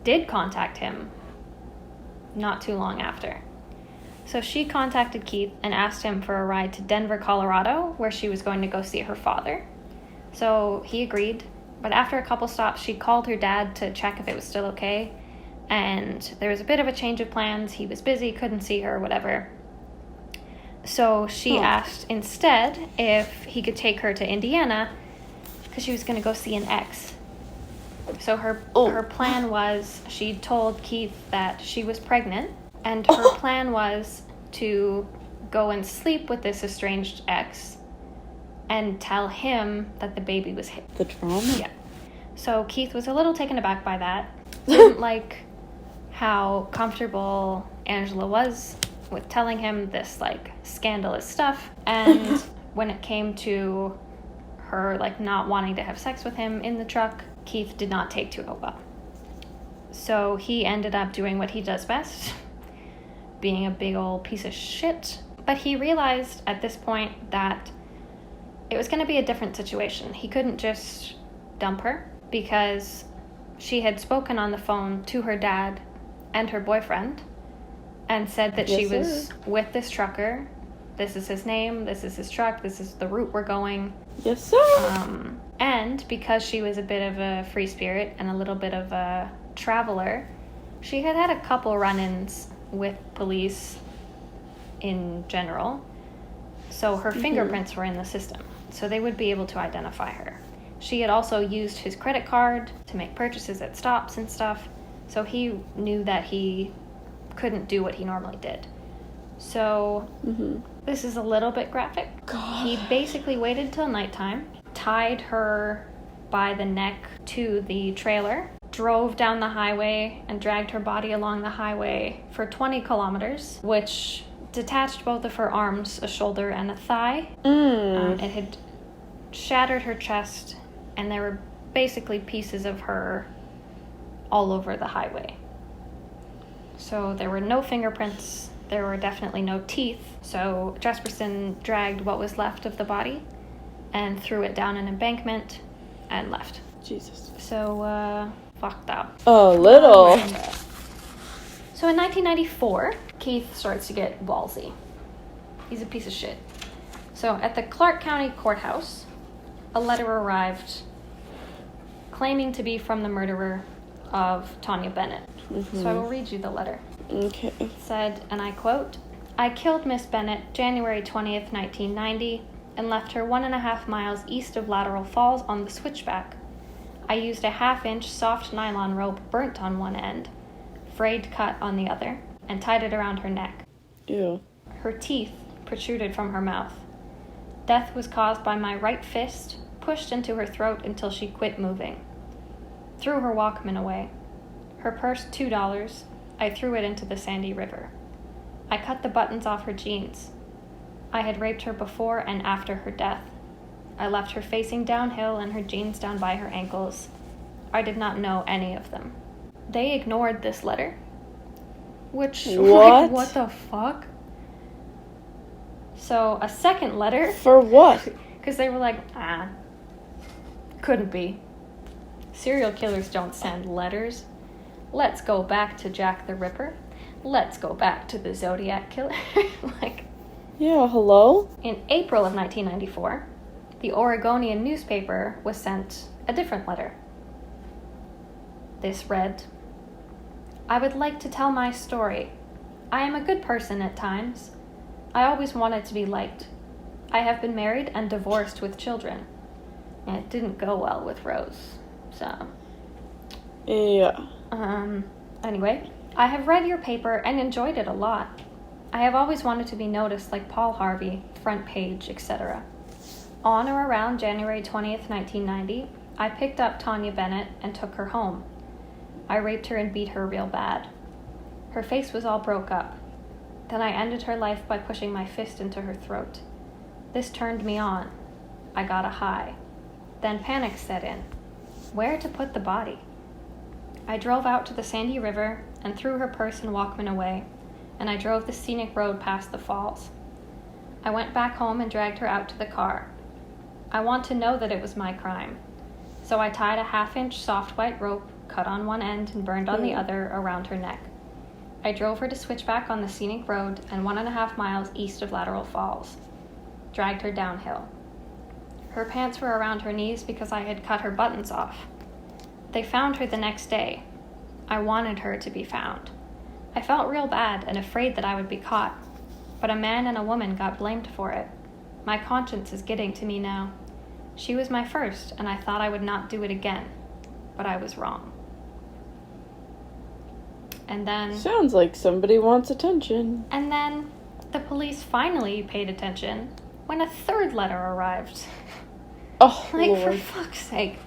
[SPEAKER 1] did contact him not too long after. So she contacted Keith and asked him for a ride to Denver, Colorado, where she was going to go see her father. So he agreed, but after a couple stops, she called her dad to check if it was still okay, and there was a bit of a change of plans. He was busy, couldn't see her, whatever. So she asked instead if he could take her to Indiana, because she was going to go see an ex. So her plan was, she told Keith that she was pregnant, and her plan was to go and sleep with this estranged ex and tell him that the baby was his.
[SPEAKER 2] The trauma?
[SPEAKER 1] Yeah. So Keith was a little taken aback by that. Didn't like how comfortable Angela was with telling him this, like, scandalous stuff. And when it came to her, like, not wanting to have sex with him in the truck, Keith did not take to it well. So he ended up doing what he does best, being a big old piece of shit. But he realized at this point that it was going to be a different situation. He couldn't just dump her because she had spoken on the phone to her dad and her boyfriend and said that she was with this trucker. This is his name, this is his truck, this is the route we're going.
[SPEAKER 2] Yes, sir.
[SPEAKER 1] And because she was a bit of a free spirit and a little bit of a traveler, she had had a couple run-ins with police in general. So her fingerprints were in the system, so they would be able to identify her. She had also used his credit card to make purchases at stops and stuff, so he knew that he couldn't do what he normally did. So this is a little bit graphic.
[SPEAKER 2] God.
[SPEAKER 1] He basically waited till nighttime, tied her by the neck to the trailer, drove down the highway and dragged her body along the highway for 20 kilometers, which detached both of her arms, a shoulder and a thigh. It had shattered her chest, and there were basically pieces of her all over the highway. So there were no fingerprints, there were definitely no teeth, so Jesperson dragged what was left of the body and threw it down an embankment and left.
[SPEAKER 2] Jesus.
[SPEAKER 1] So, fucked up.
[SPEAKER 2] A little.
[SPEAKER 1] So in 1994, Keith starts to get ballsy. He's a piece of shit. So at the Clark County Courthouse, a letter arrived claiming to be from the murderer of Tanya Bennett. So I will read you the letter.
[SPEAKER 2] Okay.
[SPEAKER 1] It said, and I quote, "I killed Miss Bennett January 20th, 1990, and left her 1.5 miles east of Lateral Falls on the switchback. I used a 1/2-inch soft nylon rope burnt on one end, frayed cut on the other, and tied it around her neck.
[SPEAKER 2] Ew.
[SPEAKER 1] Her teeth protruded from her mouth. Death was caused by my right fist, pushed into her throat until she quit moving. Threw her Walkman away. Her purse $2, I threw it into the Sandy River. I cut the buttons off her jeans. I had raped her before and after her death. I left her facing downhill and her jeans down by her ankles. I did not know any of them." They ignored this letter. Which,
[SPEAKER 2] what?
[SPEAKER 1] Like, what the fuck? So, a second letter.
[SPEAKER 2] For what?
[SPEAKER 1] Because they were like, couldn't be. Serial killers don't send letters. Let's go back to Jack the Ripper. Let's go back to the Zodiac Killer. Like,
[SPEAKER 2] yeah, hello?
[SPEAKER 1] in April of 1994, the Oregonian newspaper was sent a different letter. This read, "I would like to tell my story. I am a good person at times. I always wanted to be liked. I have been married and divorced with children." And it didn't go well with Rose, so.
[SPEAKER 2] Yeah.
[SPEAKER 1] Anyway, "I have read your paper and enjoyed it a lot. I have always wanted to be noticed like Paul Harvey, front page, etc. On or around January 20th, 1990, I picked up Tanya Bennett and took her home. I raped her and beat her real bad. Her face was all broke up. Then I ended her life by pushing my fist into her throat. This turned me on. I got a high. Then panic set in. Where to put the body? I drove out to the Sandy River and threw her purse and Walkman away, and I drove the scenic road past the falls. I went back home and dragged her out to the car. I want to know that it was my crime. So I tied a 1/2-inch soft white rope, cut on one end and burned on the other, around her neck. I drove her to Switchback on the scenic road and 1.5 miles east of Lateral Falls. Dragged her downhill. Her pants were around her knees because I had cut her buttons off. They found her the next day. I wanted her to be found. I felt real bad and afraid that I would be caught, but a man and a woman got blamed for it. My conscience is getting to me now. She was my first, and I thought I would not do it again, but I was wrong." And then...
[SPEAKER 2] Sounds like somebody wants attention.
[SPEAKER 1] And then the police finally paid attention when a third letter arrived.
[SPEAKER 2] Oh,
[SPEAKER 1] Like,
[SPEAKER 2] Lord.
[SPEAKER 1] for fuck's sake.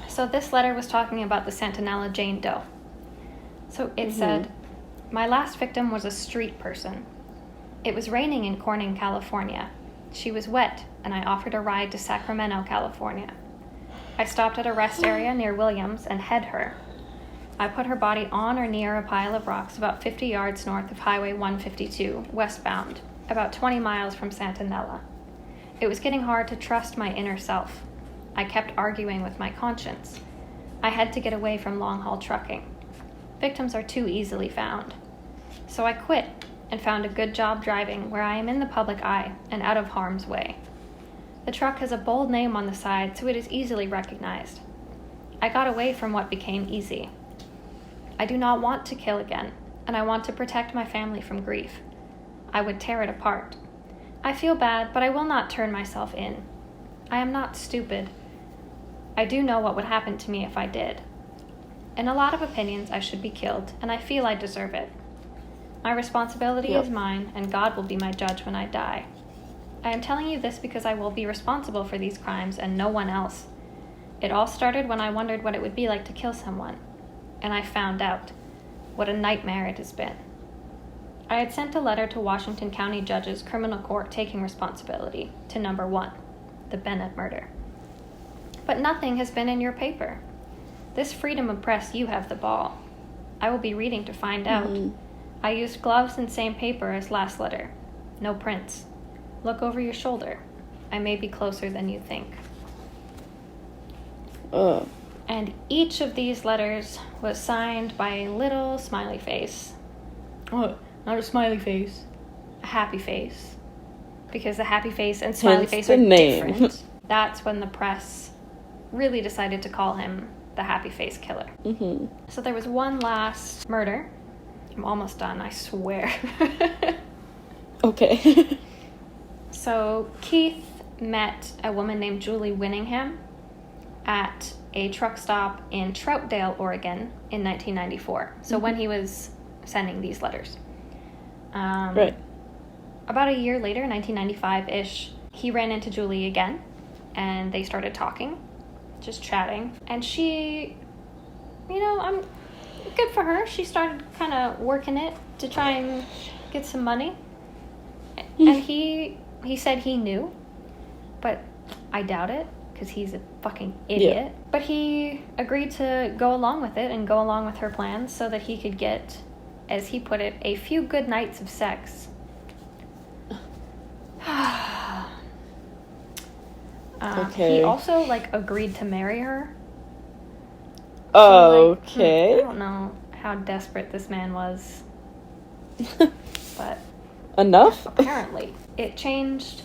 [SPEAKER 1] So this letter was talking about the Centinela Jane Doe. So it said, "My last victim was a street person. It was raining in Corning, California. She was wet, and I offered a ride to Sacramento, California. I stopped at a rest area near Williams and hid her. I put her body on or near a pile of rocks about 50 yards north of Highway 152, westbound, about 20 miles from Centinela. It was getting hard to trust my inner self. I kept arguing with my conscience. I had to get away from long-haul trucking. Victims are too easily found. So I quit and found a good job driving where I am in the public eye and out of harm's way. The truck has a bold name on the side, so it is easily recognized. I got away from what became easy. I do not want to kill again, and I want to protect my family from grief. I would tear it apart. I feel bad, but I will not turn myself in. I am not stupid. I do know what would happen to me if I did. In a lot of opinions, I should be killed, and I feel I deserve it. My responsibility is mine, and God will be my judge when I die. I am telling you this because I will be responsible for these crimes and no one else. It all started when I wondered what it would be like to kill someone, and I found out what a nightmare it has been. I had sent a letter to Washington County Judge's criminal court taking responsibility to number 1, the Bennett murder. But nothing has been in your paper. This freedom of press, you have the ball. I will be reading to find out. I used gloves and same paper as last letter. No prints. Look over your shoulder. I may be closer than you think. And each of these letters was signed by a little smiley face. Oh, not a smiley face. A happy face. Because the happy face and smiley face are different. That's when the press really decided to call him the happy face killer. So there was one last murder. I'm almost done, I swear.
[SPEAKER 2] Okay.
[SPEAKER 1] So Keith met a woman named Julie Winningham at a truck stop in Troutdale, Oregon in 1994. So when he was sending these letters.
[SPEAKER 2] Right.
[SPEAKER 1] About a year later, 1995-ish, he ran into Julie again, and they started talking, just chatting. And she, I'm good for her. She started kind of working it to try and get some money. And he said he knew, but I doubt it, because he's a fucking idiot. Yeah. But he agreed to go along with it and go along with her plans so that he could get, as he put it, a few good nights of sex.
[SPEAKER 2] Okay.
[SPEAKER 1] He also, agreed to marry her.
[SPEAKER 2] Okay.
[SPEAKER 1] I don't know how desperate this man was. But...
[SPEAKER 2] Enough?
[SPEAKER 1] Apparently. It changed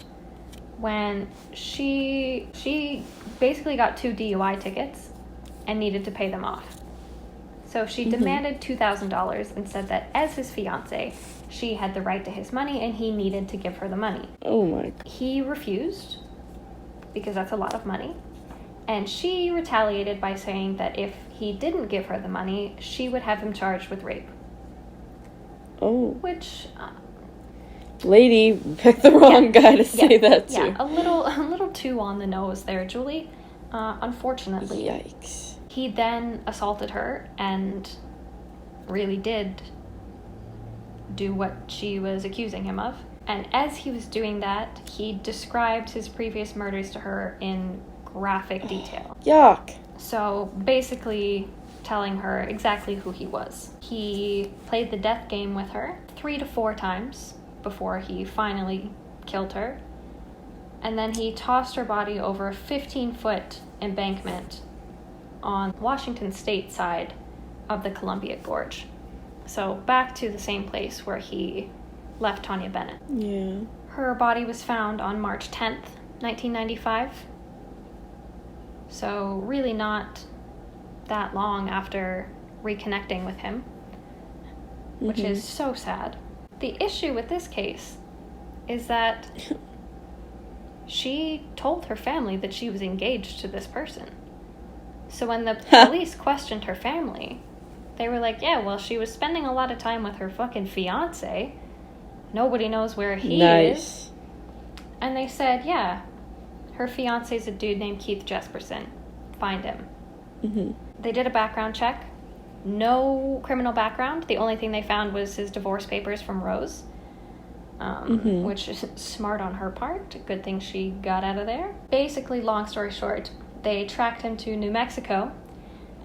[SPEAKER 1] when she basically got 2 DUI tickets and needed to pay them off. So she demanded $2,000 and said that as his fiancée, she had the right to his money and he needed to give her the money.
[SPEAKER 2] Oh my.
[SPEAKER 1] He refused, because that's a lot of money. And she retaliated by saying that if he didn't give her the money, she would have him charged with rape.
[SPEAKER 2] Oh.
[SPEAKER 1] Which...
[SPEAKER 2] Lady, picked the wrong guy to say that to.
[SPEAKER 1] Yeah, a little too on the nose there, Julie. Unfortunately.
[SPEAKER 2] Yikes.
[SPEAKER 1] He then assaulted her and really did do what she was accusing him of. And as he was doing that, he described his previous murders to her in graphic detail.
[SPEAKER 2] Yuck.
[SPEAKER 1] So basically telling her exactly who he was. He played the death game with her 3 to 4 times before he finally killed her. And then he tossed her body over a 15-foot embankment on Washington State side of the Columbia Gorge. So back to the same place where he left Tanya Bennett.
[SPEAKER 2] Yeah.
[SPEAKER 1] Her body was found on March 10th, 1995. So really not that long after reconnecting with him, which is so sad. The issue with this case is that she told her family that she was engaged to this person. So when the police questioned her family, they were like, yeah, well, she was spending a lot of time with her fucking fiancé. Nobody knows where he is. And they said, yeah, her fiancé's a dude named Keith Jesperson. Find him. They did a background check. No criminal background. The only thing they found was his divorce papers from Rose, which is smart on her part. Good thing she got out of there. Basically, long story short, they tracked him to New Mexico,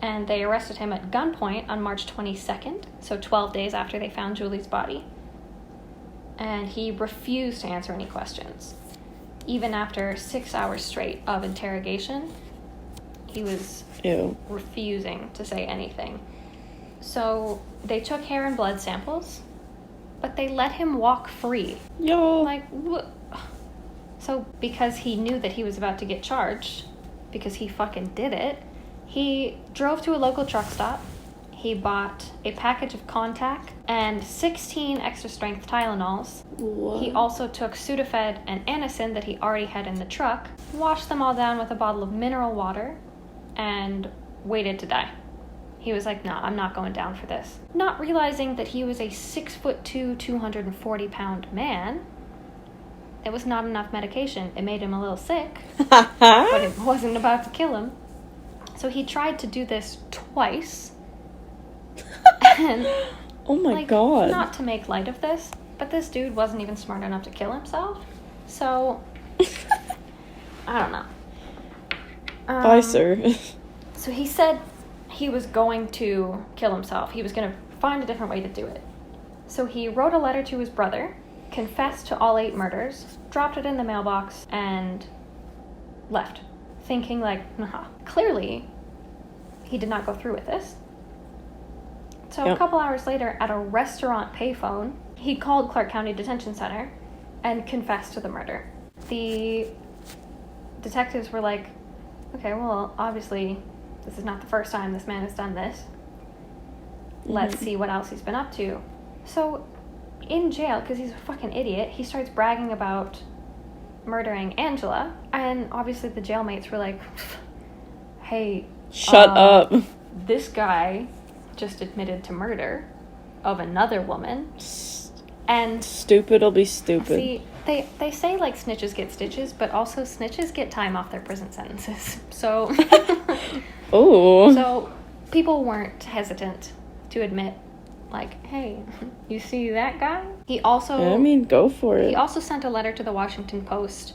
[SPEAKER 1] and they arrested him at gunpoint on March 22nd, so 12 days after they found Julie's body. And he refused to answer any questions. Even after 6 hours straight of interrogation, he was refusing to say anything. So they took hair and blood samples, but they let him walk free. What? So because he knew that he was about to get charged, because he fucking did it, he drove to a local truck stop. He bought a package of Contac and 16 extra strength Tylenols.
[SPEAKER 2] What?
[SPEAKER 1] He also took Sudafed and Anacin that he already had in the truck, washed them all down with a bottle of mineral water, and waited to die. He was like, nah, I'm not going down for this. Not realizing that he was a 6'2", 240-pound man, it was not enough medication. It made him a little sick, but it wasn't about to kill him. So he tried to do this twice. And,
[SPEAKER 2] oh my god.
[SPEAKER 1] Not to make light of this, but this dude wasn't even smart enough to kill himself. So, I don't know.
[SPEAKER 2] Bye, sir.
[SPEAKER 1] So he said he was going to kill himself. He was going to find a different way to do it. So he wrote a letter to his brother, confessed to all 8 murders, dropped it in the mailbox, and left. Thinking clearly he did not go through with this. So a couple hours later, at a restaurant payphone, he called Clark County Detention Center and confessed to the murder. The detectives were like, okay, well, obviously, this is not the first time this man has done this. Let's see what else he's been up to. So, in jail, because he's a fucking idiot, he starts bragging about murdering Angela, and obviously the jailmates were like, hey,
[SPEAKER 2] shut up.
[SPEAKER 1] This guy just admitted to murder of another woman. And
[SPEAKER 2] stupid'll be stupid.
[SPEAKER 1] See, they say like snitches get stitches, but also snitches get time off their prison sentences. So
[SPEAKER 2] oh.
[SPEAKER 1] So people weren't hesitant to admit, like, hey, you see that guy? He also
[SPEAKER 2] go for it.
[SPEAKER 1] He also sent a letter to the Washington Post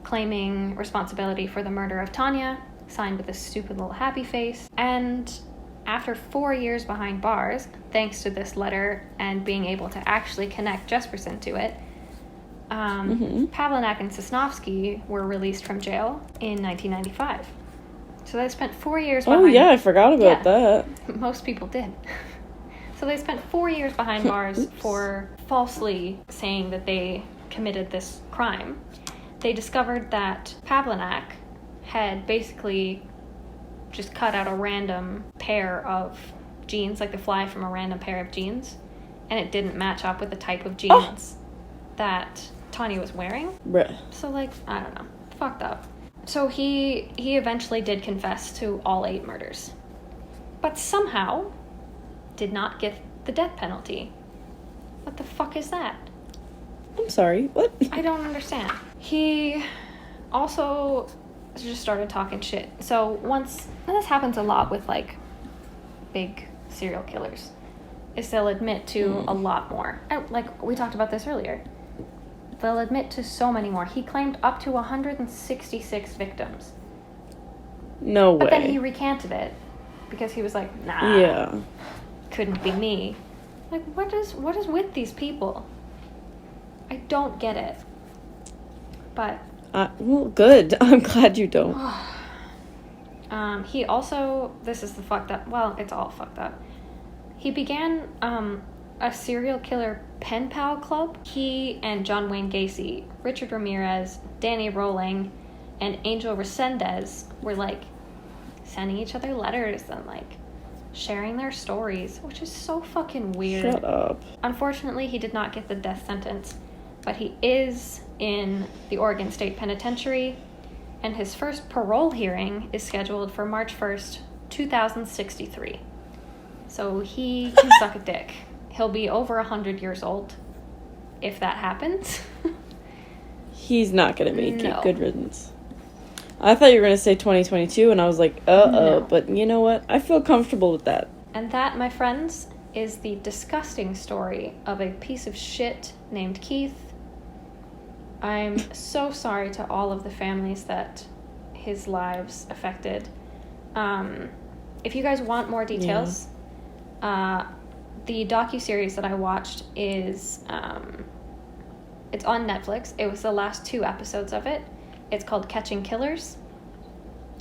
[SPEAKER 1] claiming responsibility for the murder of Tanya, signed with a stupid little happy face. And after 4 years behind bars, thanks to this letter and being able to actually connect Jesperson to it, Pavlinak and Sosnovsky were released from jail in 1995. So they spent 4 years behind...
[SPEAKER 2] Oh, yeah, I forgot about that.
[SPEAKER 1] Most people did. So they spent 4 years behind bars for falsely saying that they committed this crime. They discovered that Pavlinak had basically just cut out a random pair of jeans, like the fly from a random pair of jeans, and it didn't match up with the type of jeans that Tanya was wearing.
[SPEAKER 2] Bruh.
[SPEAKER 1] So, like, I don't know. Fucked up. So he eventually did confess to all 8 murders. But somehow did not get the death penalty. What the fuck is that?
[SPEAKER 2] I'm sorry, what?
[SPEAKER 1] I don't understand. He also just started talking shit. So and this happens a lot with, like, big serial killers, is they'll admit to a lot more. Like, we talked about this earlier. They'll admit to so many more. He claimed up to 166 victims.
[SPEAKER 2] No way.
[SPEAKER 1] But then he recanted it because he was like, nah.
[SPEAKER 2] Yeah.
[SPEAKER 1] Couldn't be me. Like, what is with these people? I don't get it. But
[SPEAKER 2] well, good. I'm glad you don't.
[SPEAKER 1] He also, this is the fucked up, well, it's all fucked up. He began a serial killer pen pal club. He and John Wayne Gacy, Richard Ramirez, Danny Rolling, and Angel Resendez were, like, sending each other letters and, like, sharing their stories, which is so fucking weird.
[SPEAKER 2] Shut up.
[SPEAKER 1] Unfortunately, he did not get the death sentence, but he is in the Oregon State Penitentiary, and his first parole hearing is scheduled for March 1st, 2063. So he can suck a dick. He'll be over 100 years old if that happens.
[SPEAKER 2] He's not going to make it. Good riddance. I thought you were going to say 2022, and I was like, no. But you know what? I feel comfortable with that.
[SPEAKER 1] And that, my friends, is the disgusting story of a piece of shit named Keith. I'm so sorry to all of the families that his lives affected. If you guys want more details, the docuseries that I watched is, it's on Netflix. It was the last 2 episodes of it. It's called Catching Killers.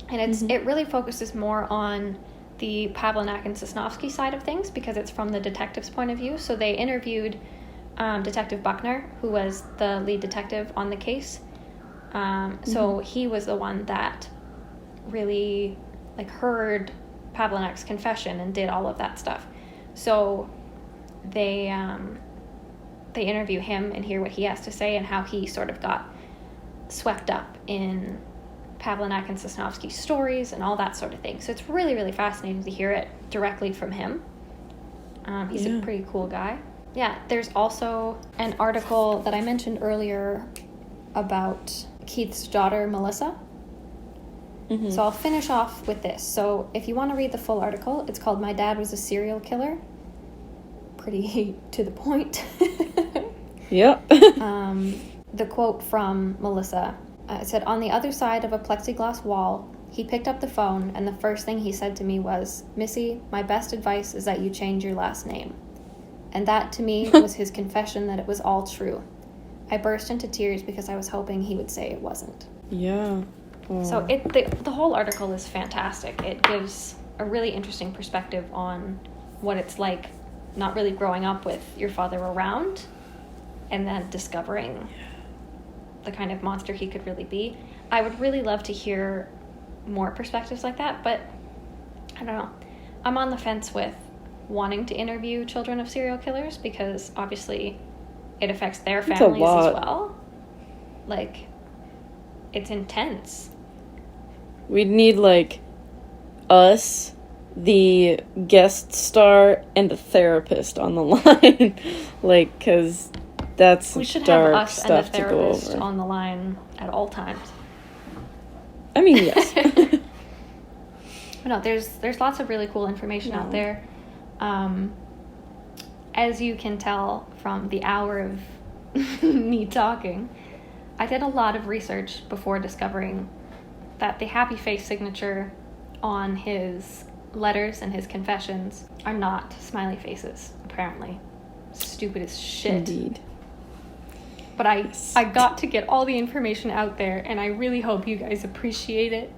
[SPEAKER 1] And it really focuses more on the Pavlinak and Sosnovsky side of things because it's from the detective's point of view. So they interviewed Detective Buckner, who was the lead detective on the case. So he was the one that really, like, heard Pavlinak's confession and did all of that stuff. So they interview him and hear what he has to say and how he sort of got swept up in Pavlinak and Sosnovsky's stories and all that sort of thing. So it's really, really fascinating to hear it directly from him. He's a pretty cool guy. Yeah, there's also an article that I mentioned earlier about Keith's daughter, Melissa. Mm-hmm. So I'll finish off with this. So if you want to read the full article, it's called My Dad Was a Serial Killer. Pretty to the point.
[SPEAKER 2] Yep.
[SPEAKER 1] The quote from Melissa, it said, "On the other side of a plexiglass wall, he picked up the phone, and the first thing he said to me was, 'Missy, my best advice is that you change your last name.' And that, to me, was his confession that it was all true. I burst into tears because I was hoping he would say it wasn't."
[SPEAKER 2] Yeah. Oh.
[SPEAKER 1] So the whole article is fantastic. It gives a really interesting perspective on what it's like not really growing up with your father around and then discovering the kind of monster he could really be. I would really love to hear more perspectives like that, but I don't know. I'm on the fence with wanting to interview children of serial killers because obviously it affects their families as well. Like, it's intense.
[SPEAKER 2] We'd need, like, us, the guest star, and the therapist on the line. Like, because that's
[SPEAKER 1] we should
[SPEAKER 2] dark
[SPEAKER 1] have us
[SPEAKER 2] stuff
[SPEAKER 1] and the
[SPEAKER 2] to go
[SPEAKER 1] therapist
[SPEAKER 2] over.
[SPEAKER 1] on the line at all times.
[SPEAKER 2] I mean, yes.
[SPEAKER 1] But no, there's lots of really cool information out there. As you can tell from the hour of me talking, I did a lot of research before discovering that the happy face signature on his letters and his confessions are not smiley faces, apparently. Stupid as shit.
[SPEAKER 2] Indeed.
[SPEAKER 1] But I got to get all the information out there, and I really hope you guys appreciate it.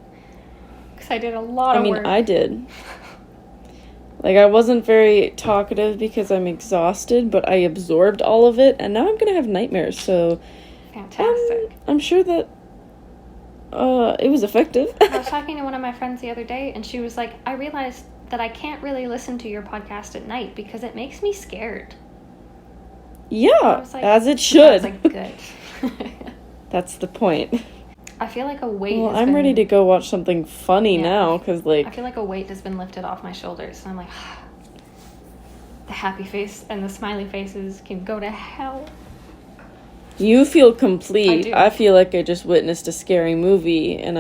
[SPEAKER 1] Because I did a lot of work.
[SPEAKER 2] I did. Like, I wasn't very talkative because I'm exhausted, but I absorbed all of it, and now I'm going to have nightmares, so...
[SPEAKER 1] Fantastic.
[SPEAKER 2] I'm sure that it was effective.
[SPEAKER 1] I was talking to one of my friends the other day, and she was like, I realized that I can't really listen to your podcast at night because it makes me scared.
[SPEAKER 2] Yeah, like, as it should.
[SPEAKER 1] I was like, good.
[SPEAKER 2] That's the point.
[SPEAKER 1] I feel like a weight
[SPEAKER 2] I'm ready to go watch something funny now, because, like...
[SPEAKER 1] I feel like a weight has been lifted off my shoulders, and I'm like, the happy face and the smiley faces can go to hell.
[SPEAKER 2] You feel complete.
[SPEAKER 1] I do.
[SPEAKER 2] I feel like I just witnessed a scary movie, and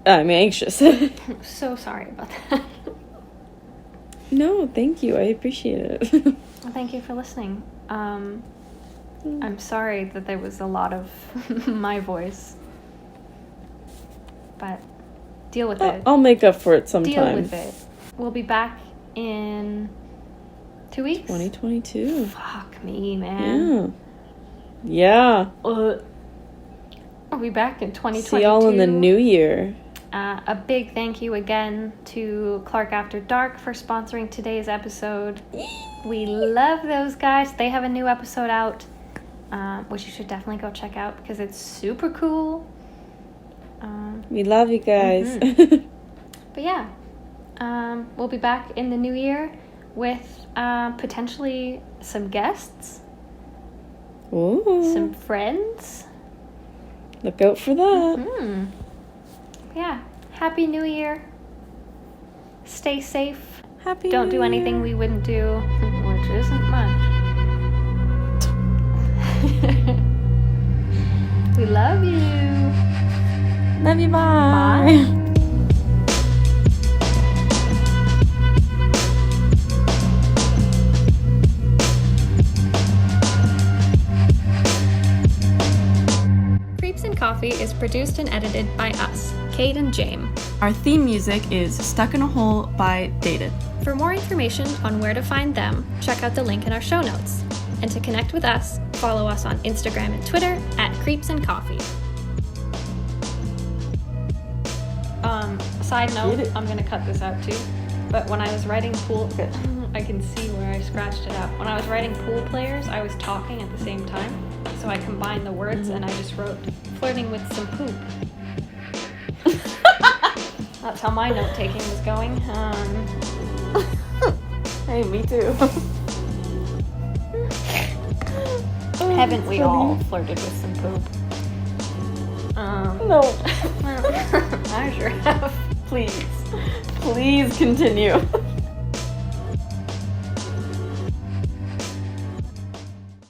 [SPEAKER 2] I'm anxious.
[SPEAKER 1] I'm so sorry about that.
[SPEAKER 2] No, thank you. I appreciate it.
[SPEAKER 1] Well, thank you for listening. I'm sorry that there was a lot of my voice, but deal with it.
[SPEAKER 2] I'll make up for it sometime.
[SPEAKER 1] Deal with it. We'll be back in 2 weeks.
[SPEAKER 2] 2022.
[SPEAKER 1] Fuck me, man.
[SPEAKER 2] Yeah.
[SPEAKER 1] We'll be back in 2022.
[SPEAKER 2] See y'all in the new year.
[SPEAKER 1] A big thank you again to Clark After Dark for sponsoring today's episode. We love those guys. They have a new episode out, which you should definitely go check out because it's super cool.
[SPEAKER 2] We love you guys.
[SPEAKER 1] Mm-hmm. But yeah, we'll be back in the new year with potentially some guests.
[SPEAKER 2] Ooh.
[SPEAKER 1] Some friends.
[SPEAKER 2] Look out for that.
[SPEAKER 1] Mm-hmm. Yeah. Happy New Year. Stay safe. Don't do anything we wouldn't do, which isn't much. We love you.
[SPEAKER 2] Love you. Bye. Bye.
[SPEAKER 1] Coffee is produced and edited by us, Kait and James.
[SPEAKER 2] Our theme music is Stuck in a Hole by Dated.
[SPEAKER 1] For more information on where to find them, check out the link in our show notes. And to connect with us, follow us on Instagram and Twitter @CreepsandCoffee. Side note, I'm going to cut this out too, but when I was writing pool... I can see where I scratched it out. When I was writing pool players, I was talking at the same time. So I combined the words and I just wrote flirting with some poop. That's how my note-taking was going.
[SPEAKER 2] Hey, me too.
[SPEAKER 1] Haven't we all flirted with some poop?
[SPEAKER 2] No.
[SPEAKER 1] I sure have.
[SPEAKER 2] Please continue.